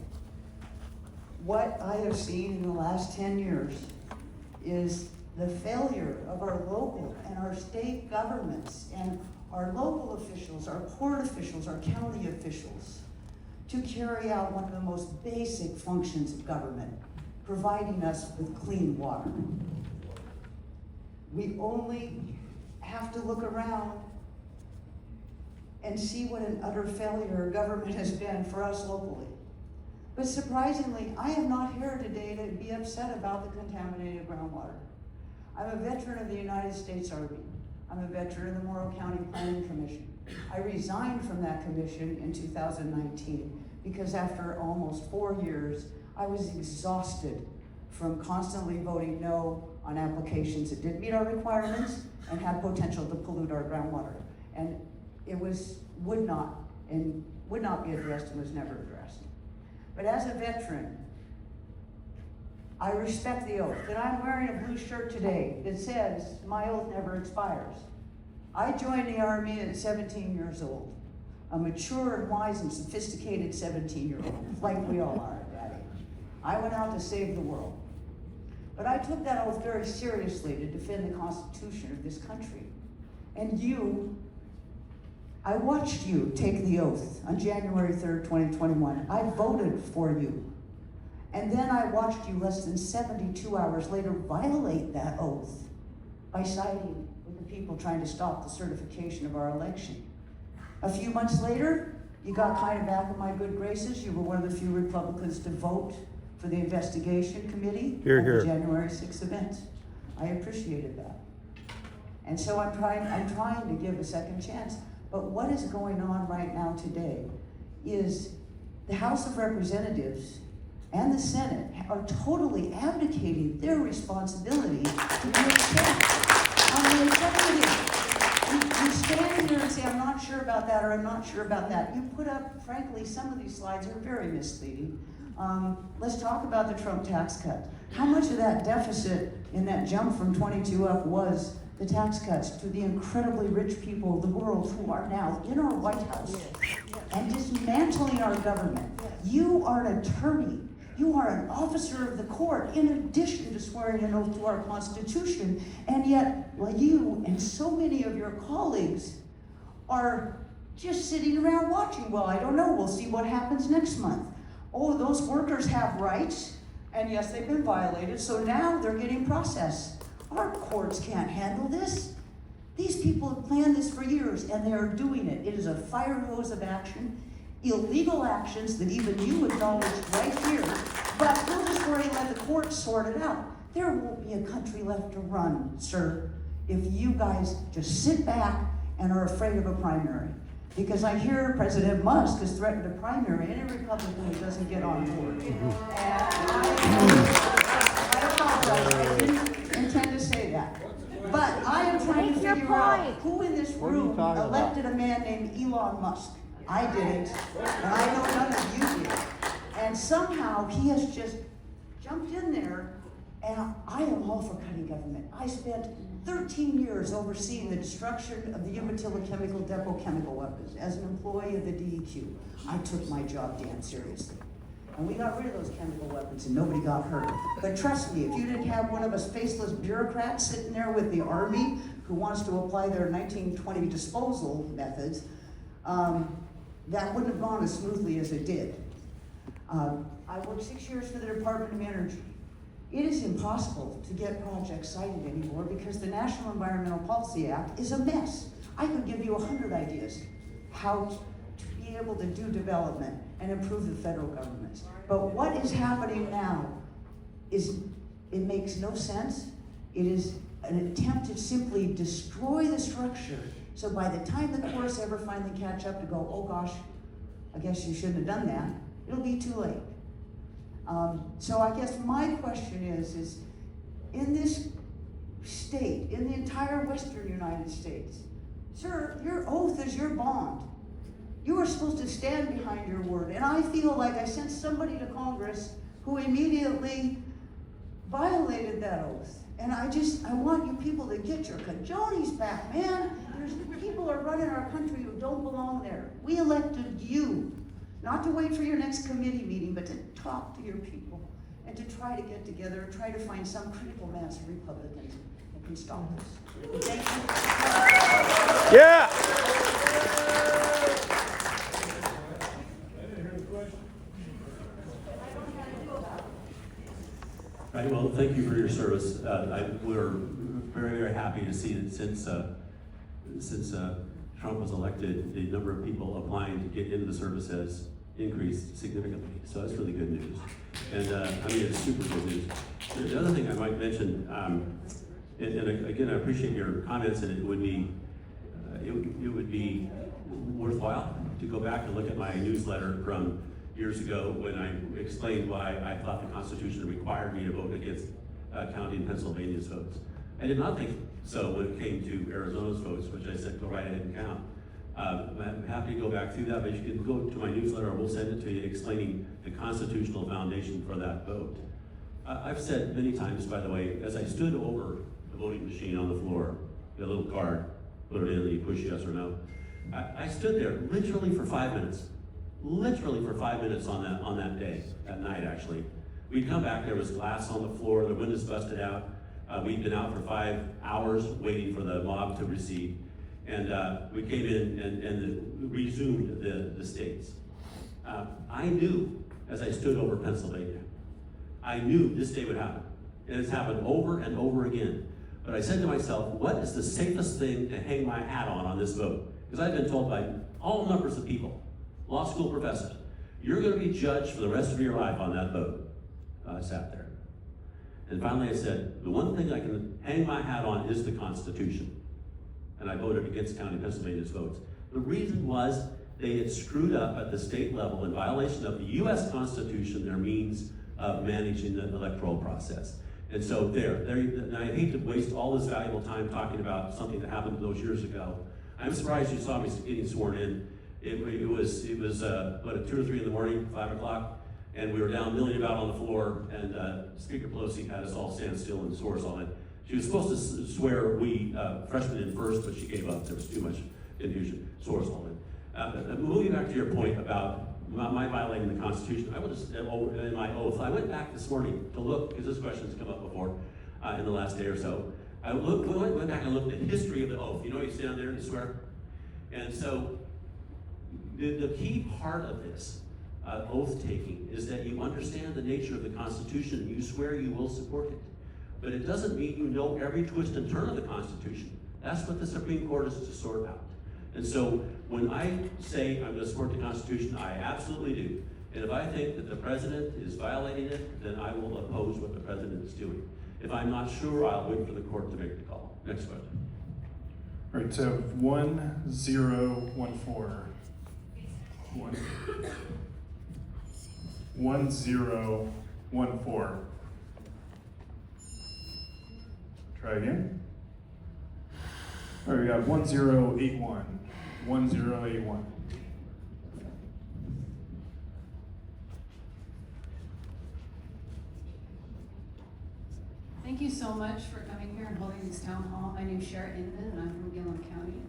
What I have seen in the last 10 years is the failure of our local and our state governments and our local officials, our port officials, our county officials, to carry out one of the most basic functions of government, providing us with clean water. We only have to look around and see what an utter failure government has been for us locally. But surprisingly, I am not here today to be upset about the contaminated groundwater. I'm a veteran of the United States Army. I'm a veteran of the Morrow County Planning Commission. I resigned from that commission in 2019 because after almost 4 years, I was exhausted from constantly voting no on applications that didn't meet our requirements and had potential to pollute our groundwater. And it would not and would not be addressed and was never addressed. But as a veteran, I respect the oath, and I'm wearing a blue shirt today that says, my oath never expires. I joined the Army at 17 years old, a mature and wise and sophisticated 17-year-old, like we all are at that age. I went out to save the world. But I took that oath very seriously to defend the Constitution of this country. And you, I watched you take the oath on January 3rd, 2021. I voted for you. And then I watched you less than 72 hours later violate that oath by siding with the people trying to stop the certification of our election. A few months later, you got kind of back in my good graces. You were one of the few Republicans to vote for the investigation committee Hear, at hear. the January 6th event. I appreciated that. And so I'm trying to give a second chance. But what is going on right now today is the House of Representatives and the Senate are totally abdicating their responsibility to be a check on the executive. You stand here and say, I'm not sure about that, or I'm not sure about that. You put up, frankly, some of these slides are very misleading. Let's talk about the Trump tax cut. How much of that deficit in that jump from 22 up was the tax cuts to the incredibly rich people of the world who are now in our White House and dismantling our government? You are an attorney. You are an officer of the court, in addition to swearing an oath to our Constitution, and yet, well, you and so many of your colleagues are just sitting around watching. Well, I don't know, we'll see what happens next month. Oh, those workers have rights, and yes, they've been violated, so now they're getting processed. Our courts can't handle this. These people have planned this for years, and they are doing it. It is a fire hose of action. Illegal actions that even you acknowledged right here, but we'll just worry and let the courts sort it out. There won't be a country left to run, sir, if you guys just sit back and are afraid of a primary. Because I hear President Musk has threatened a primary any Republican who doesn't get on board. And I apologize, I didn't intend to say that. But I am trying to figure out who in this room elected a man named Elon Musk. I didn't, and I know none of you did. And somehow he has just jumped in there, and I am all for cutting government. I spent 13 years overseeing the destruction of the Umatilla Chemical Depot chemical weapons. As an employee of the DEQ, I took my job damn seriously. And we got rid of those chemical weapons and nobody got hurt. But trust me, if you didn't have one of us faceless bureaucrats sitting there with the Army who wants to apply their 1920 disposal methods, that wouldn't have gone as smoothly as it did. I worked 6 years for the Department of Energy. It is impossible to get projects cited anymore because the National Environmental Policy Act is a mess. I could give you 100 ideas how to be able to do development and improve the federal government. But what is happening now is, it makes no sense. It is an attempt to simply destroy the structure. So by the time the courts ever finally catch up to go, oh gosh, I guess you shouldn't have done that, it'll be too late. So I guess my question is in this state, in the entire Western United States, sir, your oath is your bond. You are supposed to stand behind your word. And I feel like I sent somebody to Congress who immediately violated that oath. And I want you people to get your cajoles back, man. People are running our country who don't belong there. We elected you, not to wait for your next committee meeting, but to talk to your people and to try to get together and try to find some critical mass of Republicans that can stop this. Thank you. Yeah. Right, well, thank you for your service. We're very, very happy to see that since Trump was elected, the number of people applying to get into the service has increased significantly. So that's really good news. And it's super good news. The other thing I might mention, and again, I appreciate your comments, and it would be worthwhile to go back and look at my newsletter from years ago when I explained why I thought the Constitution required me to vote against counting Pennsylvania's votes. I did not think so when it came to Arizona's votes, which I said go right ahead and count. I'm happy to go back through that, but you can go to my newsletter, or we'll send it to you, explaining the constitutional foundation for that vote. I've said many times, by the way, as I stood over the voting machine on the floor, the little card, put it in, and you push yes or no. I stood there literally for 5 minutes. Literally for 5 minutes on that day, that night actually. We'd come back, there was glass on the floor, the windows busted out. We'd been out for 5 hours waiting for the mob to recede. And we came in and resumed the states. I knew, as I stood over Pennsylvania, I knew this day would happen. And it's happened over and over again. But I said to myself, what is the safest thing to hang my hat on this vote? Because I've been told by all numbers of people, law school professors, you're going to be judged for the rest of your life on that vote. I sat there. And finally I said, the one thing I can hang my hat on is the Constitution. And I voted against County Pennsylvania's votes. The reason was they had screwed up at the state level in violation of the U.S. Constitution, their means of managing the electoral process. And so and I hate to waste all this valuable time talking about something that happened those years ago. I'm surprised you saw me getting sworn in. It was 2 or 3 in the morning, 5 o'clock, and we were down milling about on the floor, and Speaker Pelosi had us all stand still and swore us all in. She was supposed to swear we freshmen in first, but she gave up. There was too much confusion. Swore us all in. Moving back to your point about my violating the Constitution, I will just, in my oath, I went back this morning to look, because this question's come up before in the last day or so. I went back and looked at the history of the oath. You know, you stand there and you swear. And so the key part of this oath taking is that you understand the nature of the Constitution and you swear you will support it. But it doesn't mean you know every twist and turn of the Constitution. That's what the Supreme Court is to sort out. And so when I say I'm going to support the Constitution, I absolutely do. And if I think that the president is violating it, then I will oppose what the president is doing. If I'm not sure, I'll wait for the court to make the call. Next question. All right, so 1014. 1014. Try again. All right, we got 1081. 1081. Thank you so much for coming here and holding this town hall. My name's Shara Inman and I'm from Gillum County.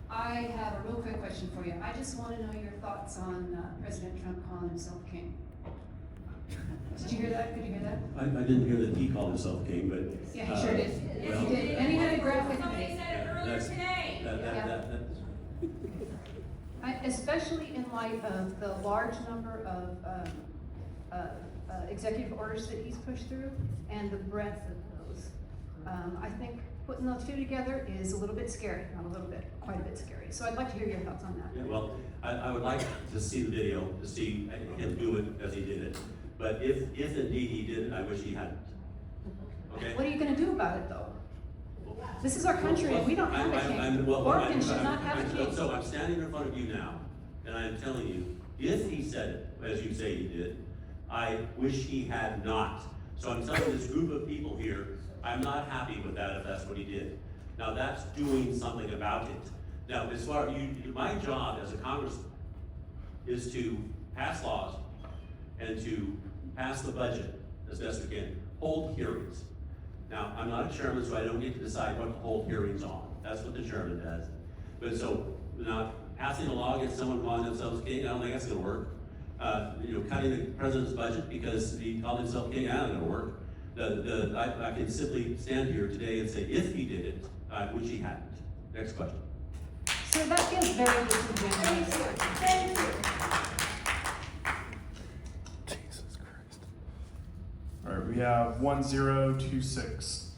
I have a real quick question for you. I just want to know your thoughts on President Trump calling himself king. Did you hear that? Could you hear that? I didn't hear that he called himself king, but... Yeah, he sure did. Well, He did. And he had a graphic. Somebody said it earlier today. Especially in light of the large number of executive orders that he's pushed through and the breadth of those. I think putting those two together is a little bit scary, not a little bit, quite a bit scary. So I'd like to hear your thoughts on that. Yeah, well, I would like to see the video, to see him do it as he did it. But if indeed he did it, I wish he hadn't. Okay? What are you going to do about it, though? This is our country, and we don't have a king. Boardman should not have a king. So I'm standing in front of you now, and I am telling you, if he said it, as you say he did, I wish he had not. So I'm telling this group of people here, I'm not happy with that if that's what he did. Now that's doing something about it. Now, as far as my job as a congressman is to pass laws and to pass the budget as best we can, hold hearings. Now, I'm not a chairman, so I don't get to decide what to hold hearings on. That's what the chairman does. But so, now, passing a law against someone calling themselves king, I don't think that's gonna work. Cutting the president's budget because he called himself king, that's not gonna work. I can simply stand here today and say, if he did it, which he hadn't. Next question. So that feels very disingenuous. Thank you. Jesus Christ. All right, we have 1026.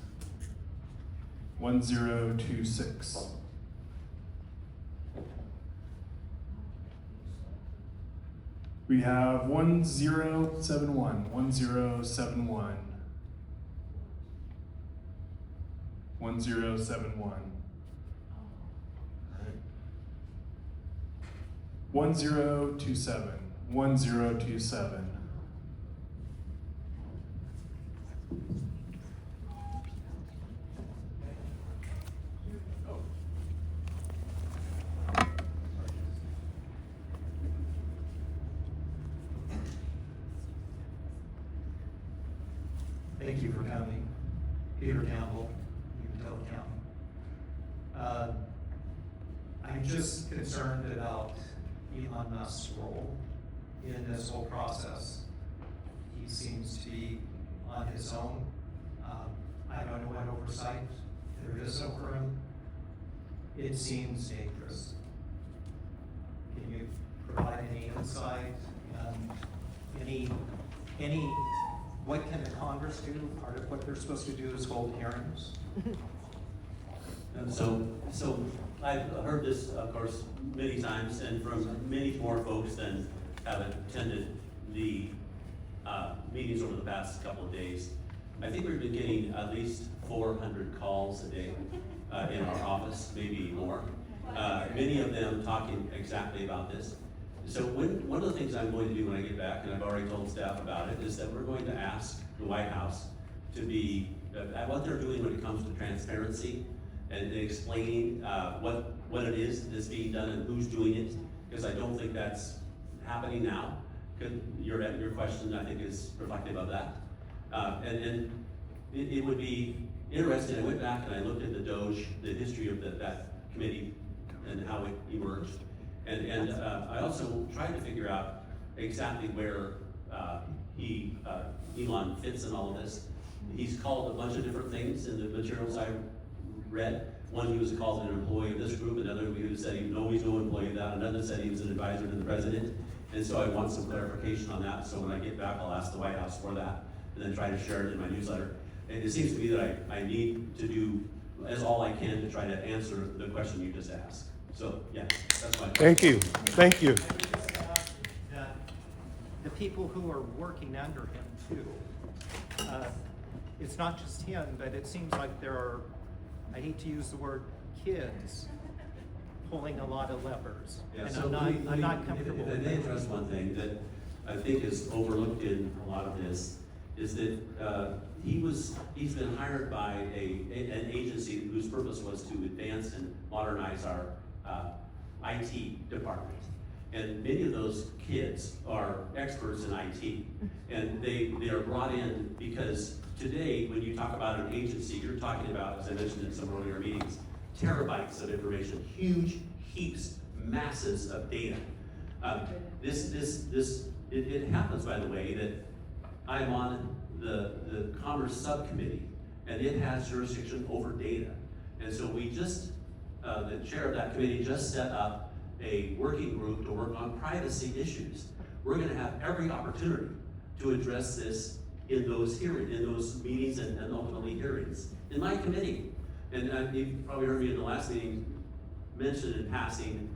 1026. We have 1071. 1071. 1071. 1027. 1027. thank you for coming. Peter Campbell, Umatilla County. I'm just concerned about Elon Musk's role in this whole process. He seems to be on his own. I don't know what oversight there is over him. It seems dangerous. Can you provide any insight? What can the Congress do? Part of what they're supposed to do is hold hearings. And so I've heard this, of course, many times, and from many more folks than have attended the meetings over the past couple of days. I think we've been getting at least 400 calls a day in our office, maybe more. Many of them talking exactly about this. So one of the things I'm going to do when I get back, and I've already told staff about it, is that we're going to ask the White House to be, what they're doing when it comes to transparency and explaining what it is that's being done and who's doing it, because I don't think that's happening now. Your question, I think, is reflective of that. And it would be interesting. I went back and I looked at the DOJ, the history of that committee and how it emerged. And I also tried to figure out exactly where Elon fits in all of this. He's called a bunch of different things in the materials I read. One, he was called an employee of this group. Another, he said he was no employee of that. Another said he was an advisor to the president. And so I want some clarification on that. So when I get back, I'll ask the White House for that and then try to share it in my newsletter. And it seems to me that I need to do as all I can to try to answer the question you just asked. So, yeah, that's my question. Thank you. Thank you. That the people who are working under him too, it's not just him, but it seems like there are, I hate to use the word kids, pulling a lot of levers. Yeah, and so I'm not comfortable with If I may that. address one thing that I think is overlooked in a lot of this, is that he's been hired by an agency whose purpose was to advance and modernize our IT department. And many of those kids are experts in IT. And they are brought in because today, when you talk about an agency, you're talking about, as I mentioned in some earlier meetings, terabytes of information, huge heaps, masses of data. It happens, by the way, that I'm on the Commerce Subcommittee, and it has jurisdiction over data. And so we just, the chair of that committee just set up a working group to work on privacy issues. We're gonna have every opportunity to address this in those meetings and ultimately hearings in my committee. And you probably heard me in the last meeting mention in passing,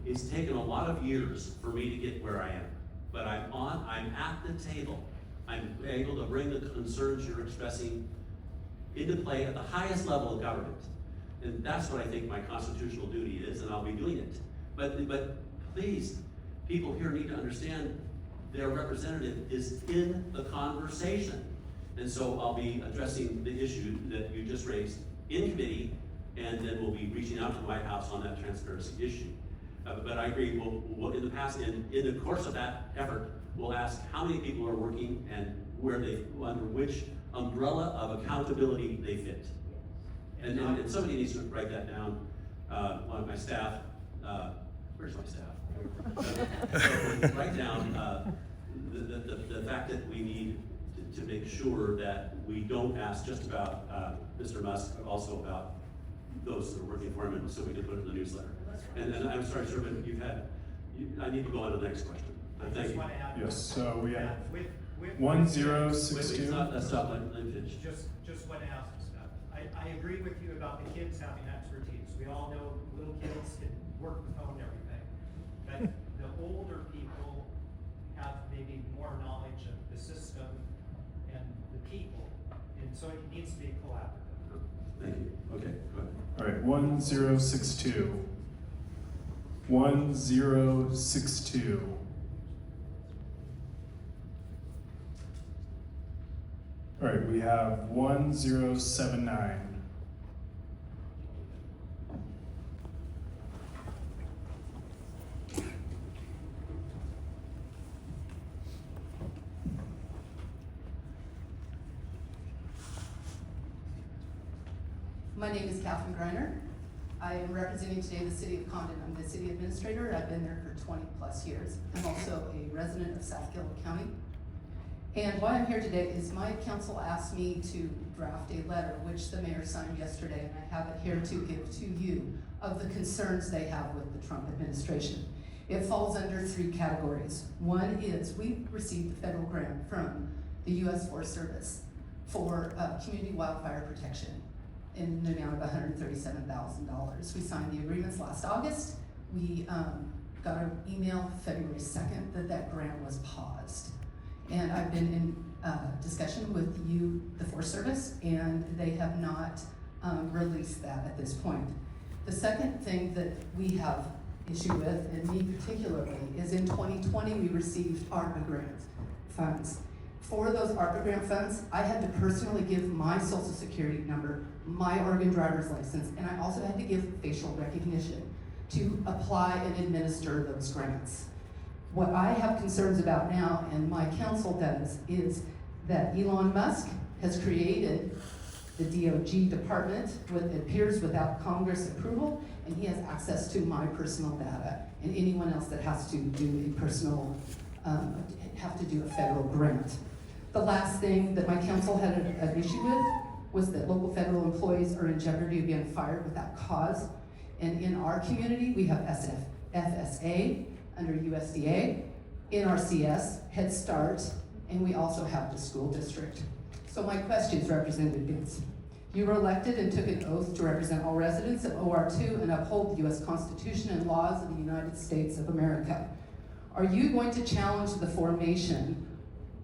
it's taken a lot of years for me to get where I am. But I'm at the table. I'm able to bring the concerns you're expressing into play at the highest level of government. And that's what I think my constitutional duty is, and I'll be doing it. But please, people here need to understand their representative is in the conversation. And so I'll be addressing the issue that you just raised in committee, and then we'll be reaching out to the White House on that transparency issue. But I agree, we'll in the past, in the course of that effort, we'll ask how many people are working and under which umbrella of accountability they fit. And somebody needs to write that down. One of my staff, where's my staff? Write down the fact that we need to make sure that we don't ask just about Mr. Musk, but also about those that are working for him, so we can put it in the newsletter. And I'm sorry, sir, but I need to go on to the next question. Thank you. Yes, so we have With 1062. That's not let me finish. Just want to ask stuff. I agree with you about the kids having expertise. We all know little kids can work the phone and everything. But the older people have maybe more knowledge of the system and the people. And so it needs to be collaborative. Thank you. Okay, go ahead. All right, 1062. 1062. All right, we have 1079. My name is Catherine Greiner. I am representing today the city of Condon. I'm the city administrator. I've been there for 20 plus years. I'm also a resident of South Gillett County. And why I'm here today is my council asked me to draft a letter, which the mayor signed yesterday, and I have it here to give to you of the concerns they have with the Trump administration. It falls under 3 categories. One is we received a federal grant from the U.S. Forest Service for community wildfire protection in the amount of $137,000. We signed the agreements last August. We got an email February 2nd that grant was paused. And I've been in discussion with the Forest Service, and they have not released that at this point. The second thing that we have issue with, and me particularly, is in 2020 we received ARPA grant funds. For those ARPA grant funds, I had to personally give my social security number, my Oregon driver's license, and I also had to give facial recognition to apply and administer those grants. What I have concerns about now, and my council does, is that Elon Musk has created the DOJ department it appears without Congress approval, and he has access to my personal data and anyone else that has to do a federal grant. The last thing that my council had an issue with was that local federal employees are in jeopardy of being fired without cause. And in our community, we have FSA under USDA, NRCS, Head Start, and we also have the school district. So my questions, Representative Bentz. You were elected and took an oath to represent all residents of OR2 and uphold the U.S. Constitution and laws of the United States of America. Are you going to challenge the formation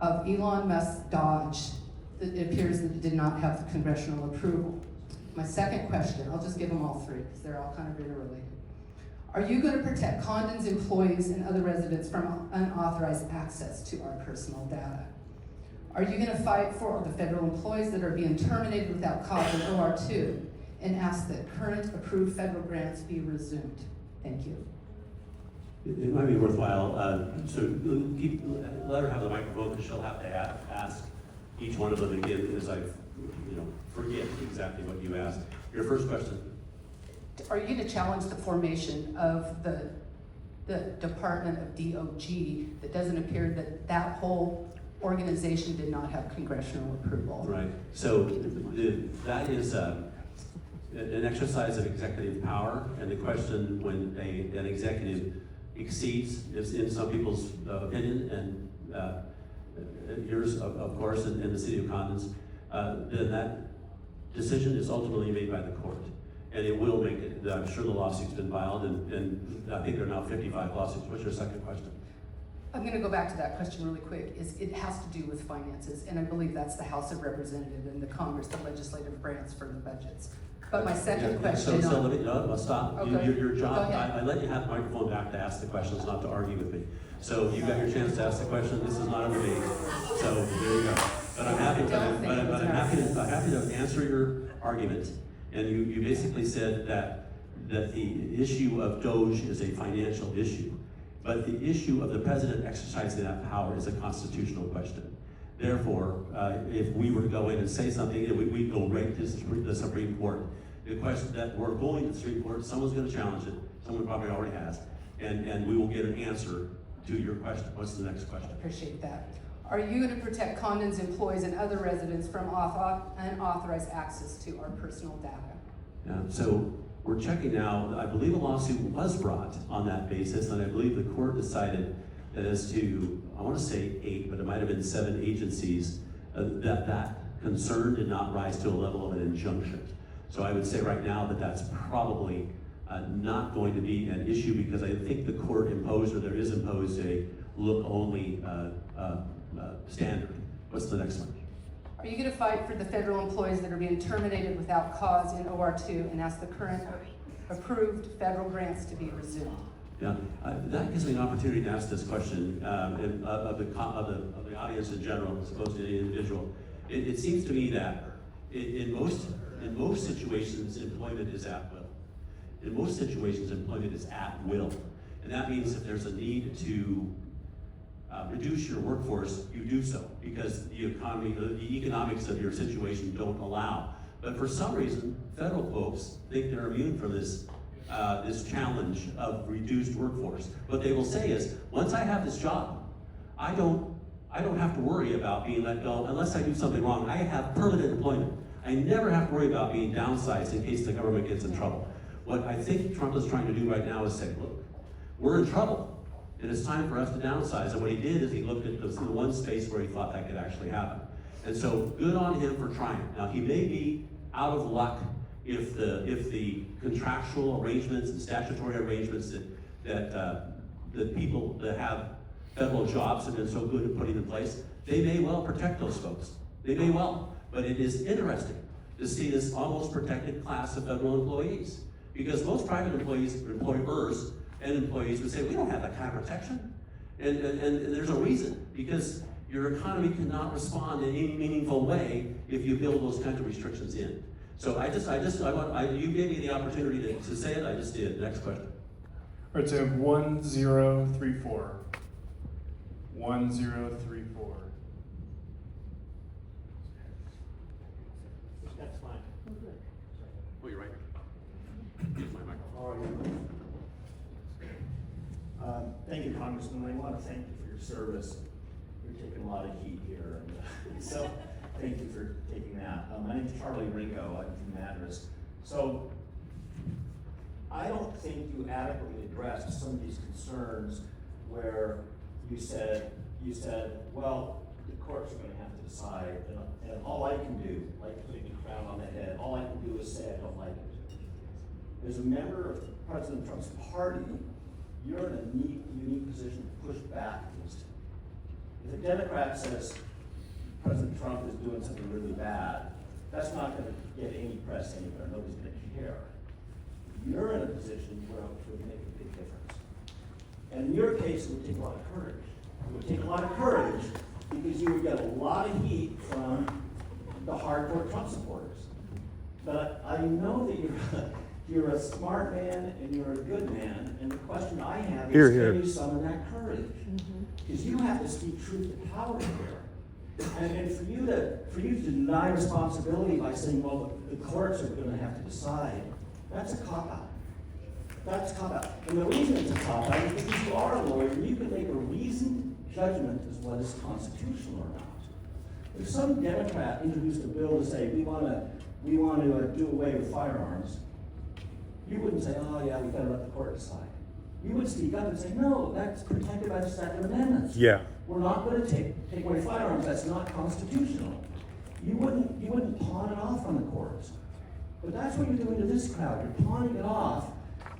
of Elon Musk's Dodge that it appears that it did not have the congressional approval? My second question, I'll just give them all 3 because they're all kind of interrelated. Are you going to protect Condon's employees and other residents from unauthorized access to our personal data? Are you going to fight for the federal employees that are being terminated without cause in OR2 and ask that current approved federal grants be resumed? Thank you. It might be worthwhile, let her have the microphone, because she'll have to ask each one of them again, as I forget exactly what you asked. Your first question. Are you going to challenge the formation of the Department of DOJ that doesn't appear that whole organization did not have congressional approval? Right. So that is an exercise of executive power, and the question when an executive exceeds, is in some people's opinion, and yours, of course, in the city of Condon, then that decision is ultimately made by the court. And it will make it, I'm sure the lawsuit's been filed, and I think there are now 55 lawsuits. What's your second question? I'm going to go back to that question really quick. It has to do with finances, and I believe that's the House of Representatives and the Congress, the legislative branch for the budgets. But my second question. So let me stop. Okay. Your job. Go ahead. I let you have the microphone back to ask the questions, not to argue with me. So you got your chance to ask the question. This is not a debate. So there you go. But I'm happy to answer your argument. And you basically said that the issue of Doge is a financial issue, but the issue of the president exercising that power is a constitutional question. Therefore, if we were to go in and say something, we'd go right to the Supreme Court. The question that we're going to the Supreme Court, someone's going to challenge it. Someone probably already has, and we will get an answer to your question. What's the next question? Appreciate that. Are you going to protect Condon's employees and other residents from unauthorized access to our personal data? Yeah, so we're checking now. I believe a lawsuit was brought on that basis, and I believe the court decided that as to, I want to say 8, but it might have been 7 agencies, that concern did not rise to a level of an injunction. So I would say right now that that's probably not going to be an issue, because I think the court imposed, or there is imposed, a look-only standard. What's the next one? Are you going to fight for the federal employees that are being terminated without cause in OR2 and ask the current approved federal grants to be resumed? Yeah, that gives me an opportunity to ask this question of the audience in general, as opposed to any individual. It seems to me that in most situations, employment is at will. In most situations, employment is at will, and that means if there's a need to reduce your workforce, you do so, because the economics of your situation don't allow But for some reason, federal folks think they're immune from this challenge of reduced workforce. What they will say is, once I have this job, I don't have to worry about being let go unless I do something wrong. I have permanent employment. I never have to worry about being downsized in case the government gets in trouble. What I think Trump is trying to do right now is say, look, we're in trouble, and it's time for us to downsize. And what he did is he looked at the one space where he thought that could actually happen. And so good on him for trying. Now he may be out of luck if the contractual arrangements and statutory arrangements that the people that have federal jobs have been so good at putting in place, they may well protect those folks. They may well. But it is interesting to see this almost protected class of federal employees. Because most private employers and employees would say, we don't have that kind of protection. And there's a reason, because your economy cannot respond in any meaningful way if you build those kinds of restrictions in. So you gave me the opportunity to say it, I just did. Next question. All right, so 1034. 1034. That's fine. Oh, you're right. Here's my microphone. How are you? Thank you, Congressman. I want to thank you for your service. You're taking a lot of heat here, and so thank you for taking that. My name is Charlie Ringo. I'm from Madras. So I don't think you adequately addressed some of these concerns where you said, well, the courts are going to have to decide, and all I can do, like putting a crown on the head, all I can do is say I don't like it. As a member of President Trump's party, you're in a unique position to push back against him. If a Democrat says President Trump is doing something really bad, that's not going to get any press anywhere. Nobody's going to care. You're in a position where it would make a big difference. And in your case, it would take a lot of courage. It would take a lot of courage because you would get a lot of heat from the hardcore Trump supporters. But I know that you're a smart man and you're a good man, and the question I have is, can you summon that courage? Because you have to speak truth to power here. And for you to deny responsibility by saying, well, the courts are going to have to decide, that's a cop-out. That's a cop-out. And the reason it's a cop-out is because you are a lawyer and you can make a reasoned judgment as what is constitutional or not. If some Democrat introduced a bill to say, we want to do away with firearms, you wouldn't say, oh yeah, we got to let the court decide. You would speak up and say, no, that's protected by the Second Amendment. Yeah. We're not going to take away firearms. That's not constitutional. You wouldn't pawn it off on the courts. But that's what you're doing to this crowd. You're pawning it off,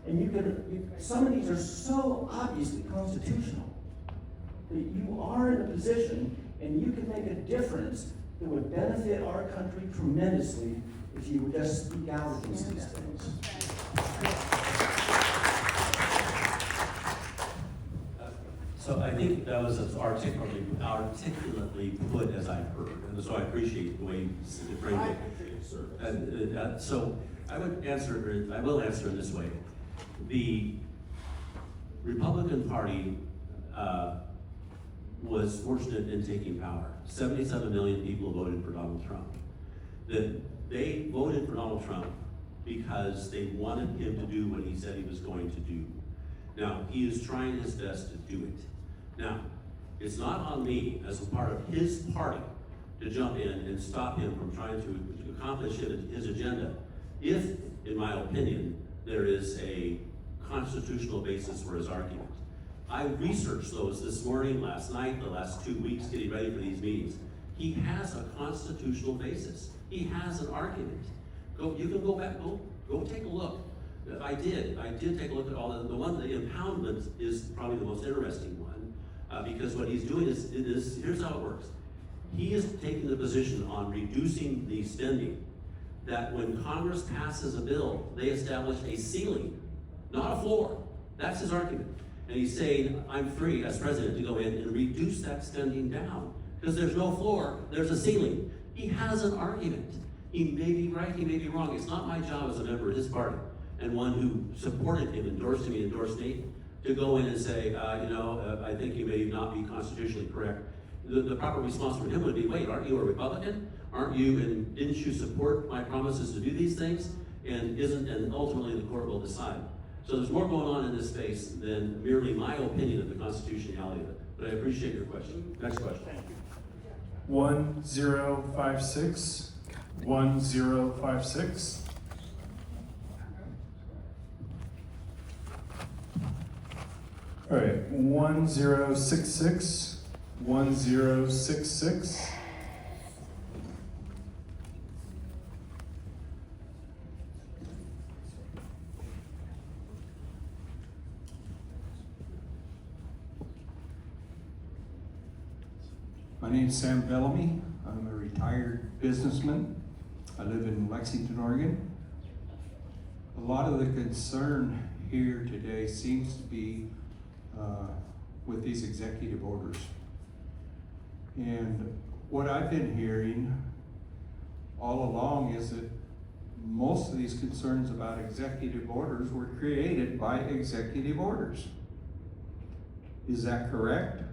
and some of these are so obviously constitutional that you are in a position, and you can make a difference that would benefit our country tremendously if you would just speak out against these things. So I think that was as articulately put as I've heard, and so I appreciate the way you framed it. So I will answer in this way. The Republican Party was fortunate in taking power. 77 million people voted for Donald Trump. They voted for Donald Trump because they wanted him to do what he said he was going to do. Now, he is trying his best to do it. Now, it's not on me as a part of his party to jump in and stop him from trying to accomplish his agenda if, in my opinion, there is a constitutional basis for his argument. I researched those this morning, last night, the last 2 weeks getting ready for these meetings. He has a constitutional basis. He has an argument. You can go back, go take a look. I did take a look at all the impoundment is probably the most interesting one, because what he's doing is here's how it works. He is taking the position on reducing the spending that when Congress passes a bill, they establish a ceiling, not a floor. That's his argument. And he's saying, I'm free as president to go in and reduce that spending down. Because there's no floor, there's a ceiling. He has an argument. He may be right, he may be wrong. It's not my job as a member of his party and one who supported him, endorsed me, to go in and say, I think you may not be constitutionally correct. The proper response from him would be, wait, aren't you a Republican? Aren't you, and didn't you support my promises to do these things? And ultimately the court will decide. So there's more going on in this space than merely my opinion of the constitutionality of it. But I appreciate your question. Next question. 1056. 1056. All right, 1066. 1066. My name is Sam Bellamy. I'm a retired businessman. I live in Lexington, Oregon. A lot of the concern here today seems to be with these executive orders. And what I've been hearing all along is that most of these concerns about executive orders were created by executive orders. Is that correct?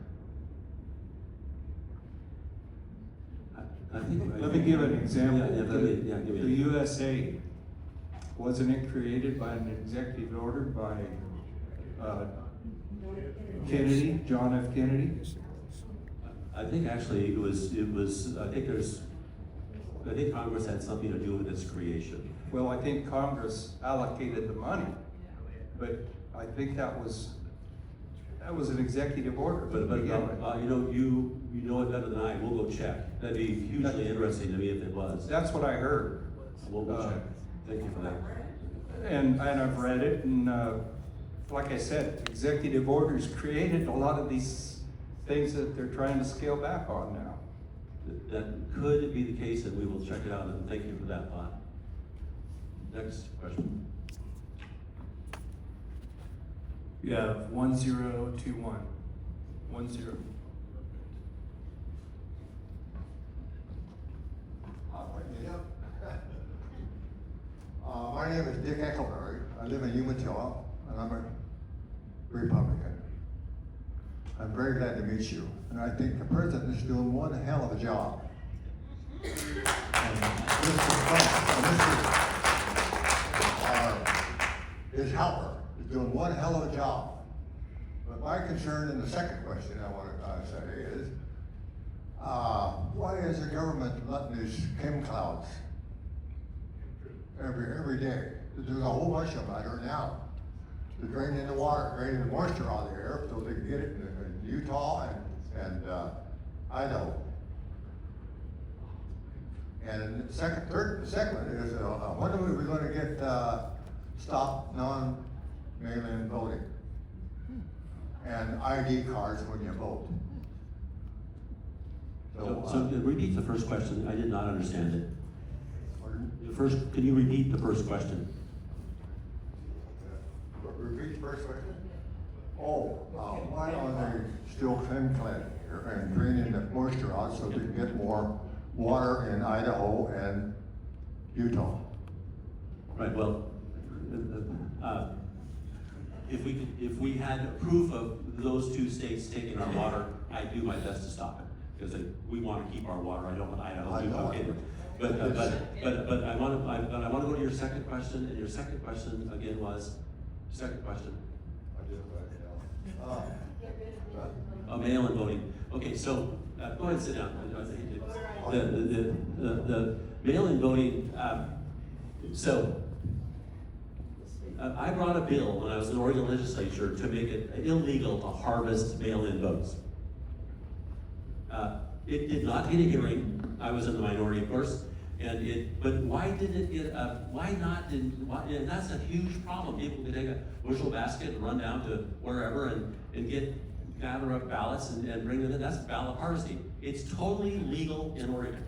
Let me give an example. The USA, wasn't it created by an executive order by Kennedy, John F. Kennedy? I think actually I think Congress had something to do with its creation. Well, I think Congress allocated the money, but I think that was an executive order. But you know it better than I. We'll go check. That'd be hugely interesting to me if it was. That's what I heard. We'll go check. Thank you for that. And I've read it, and like I said, executive orders created a lot of these things that they're trying to scale back on now. That could be the case, and we will check it out, and thank you for that thought. Next question. We have 1021. 10. My name is Dick Eckleberry. I live in Umatilla, and I'm a Republican. I'm very glad to meet you, and I think the president is doing one hell of a job. And his helper is doing one hell of a job. But my concern in the second question I want to say is, why is the government letting these chem clouds every day? There's a whole bunch of them out here now. They're draining the water, draining the moisture out of the air so they can get it in Utah and Idaho. And the second one is, when are we going to get stop non-mail-in voting and ID cards when you vote? So repeat the first question. I did not understand it. Can you repeat the first question? Repeat the first question? Why are they still cleansing and draining the moisture out so they can get more water in Idaho and Utah? Right. Well, if we had proof of those two states taking our water, I'd do my best to stop it because we want to keep our water. I don't want Idaho to do it. But I want to go to your second question, and your second question again was second question. Mail-in voting. Okay, so go ahead and sit down. The mail-in voting. I brought a bill when I was in the Oregon legislature to make it illegal to harvest mail-in votes. It did not get a hearing. I was in the minority, of course, but why didn't it get and that's a huge problem. People can take a bushel basket and run down to wherever and gather up ballots and bring them in. That's ballot harvesting. It's totally legal in Oregon.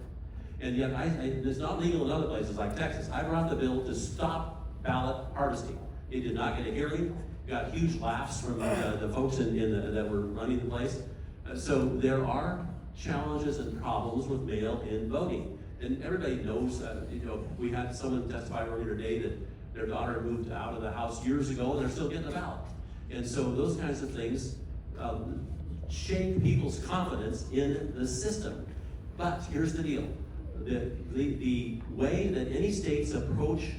And yet it's not legal in other places like Texas. I brought the bill to stop ballot harvesting. It did not get a hearing. Got huge laughs from the folks that were running the place. So there are challenges and problems with mail-in voting. And everybody knows that, we had someone testify earlier today that their daughter moved out of the house years ago and they're still getting a ballot. And so those kinds of things shake people's confidence in the system. But here's the deal. the way that any states approach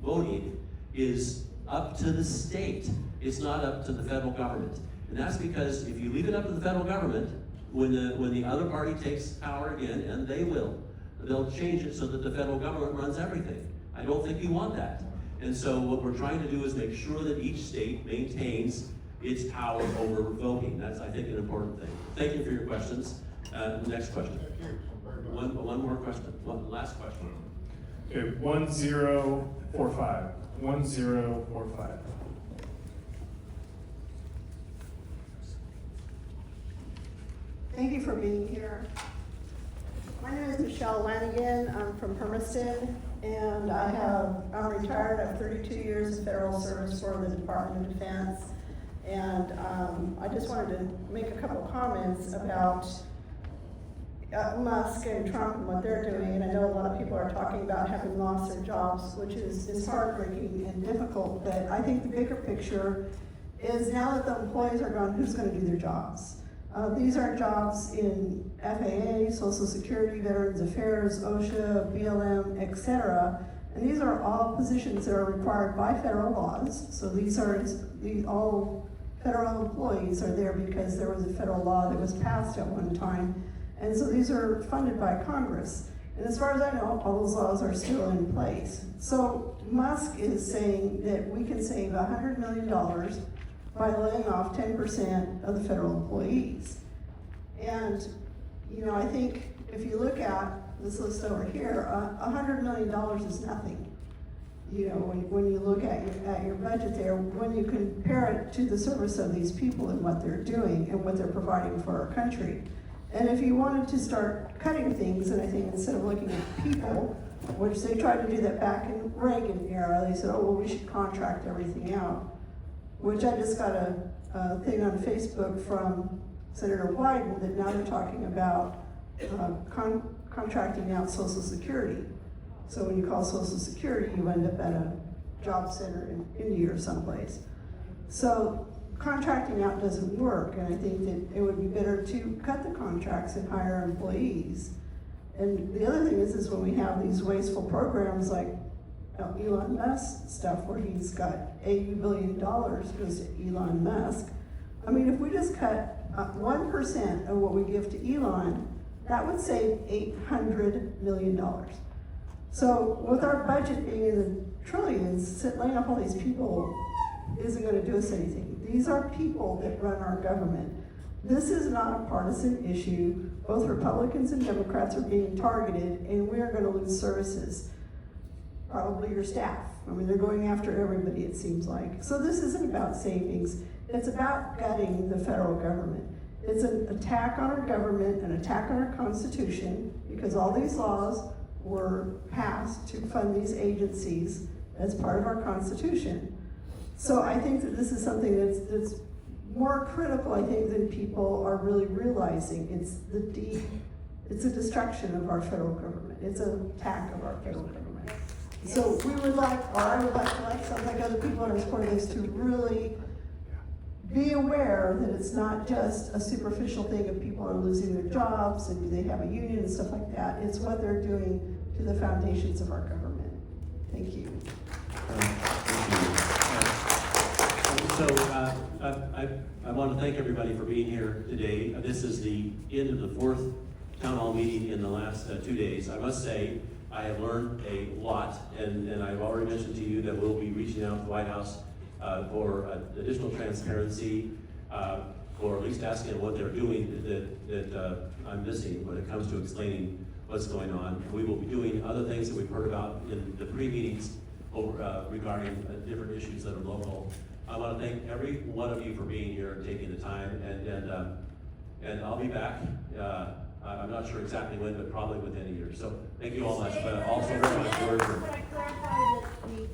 voting is up to the state. It's not up to the federal government. And that's because if you leave it up to the federal government, when the other party takes power again, and they will, they'll change it so that the federal government runs everything. I don't think you want that. And so what we're trying to do is make sure that each state maintains its power over voting. That's, I think, an important thing. Thank you for your questions. Next question. One more question. One last question. Okay, 1045. 1045. Thank you for being here. My name is Michelle Lanigan. I'm from Hermiston, and I'm retired. I have 32 years of federal service for the Department of Defense. And I just wanted to make a couple comments about Musk and Trump and what they're doing. And I know a lot of people are talking about having lost their jobs, which is heartbreaking and difficult. But I think the bigger picture is now that the employees are gone, who's going to do their jobs? These are jobs in FAA, Social Security, Veterans Affairs, OSHA, BLM, etc. And these are all positions that are required by federal laws. So all federal employees are there because there was a federal law that was passed at one time. And so these are funded by Congress. And as far as I know, all those laws are still in place. So Musk is saying that we can save $100 million by laying off 10% of the federal employees. And, I think if you look at this list over here, $100 million is nothing. When you look at your budget there, when you compare it to the service of these people and what they're doing and what they're providing for our country. And if you wanted to start cutting things, and I think instead of looking at people, which they tried to do that back in Reagan era, they said, oh, well, we should contract everything out. Which I just got a thing on Facebook from Senator Wyden that now they're talking about contracting out Social Security. So when you call Social Security, you end up at a job center in India or someplace. So contracting out doesn't work, and I think that it would be better to cut the contracts and hire employees. And the other thing is when we have these wasteful programs like Elon Musk stuff where he's got $80 billion goes to Elon Musk. I mean, if we just cut 1% of what we give to Elon, that would save $800 million. So with our budget being in the trillions, laying off all these people isn't going to do us anything. These are people that run our government. This is not a partisan issue. Both Republicans and Democrats are being targeted, and we are going to lose services. Probably your staff. I mean, they're going after everybody, it seems like. So this isn't about savings. It's about gutting the federal government. It's an attack on our government, an attack on our Constitution, because all these laws were passed to fund these agencies as part of our Constitution. So I think that this is something that's more critical, I think, than people are really realizing. It's a destruction of our federal government. It's an attack of our federal government. So I would like to, sounds like other people are supporting this, to really be aware that it's not just a superficial thing of people are losing their jobs and do they have a union and stuff like that. It's what they're doing to the foundations of our government. Thank you. I want to thank everybody for being here today. This is the end of the fourth town hall meeting in the last 2 days. I must say, I have learned a lot, and I've already mentioned to you that we'll be reaching out to the White House for additional transparency, or at least asking what they're doing that I'm missing when it comes to explaining what's going on. We will be doing other things that we've heard about in the pre-meetings regarding different issues that are local. I want to thank every one of you for being here and taking the time, and I'll be back. I'm not sure exactly when, but probably within a year. So thank you all much, but also very much for Would I clarify that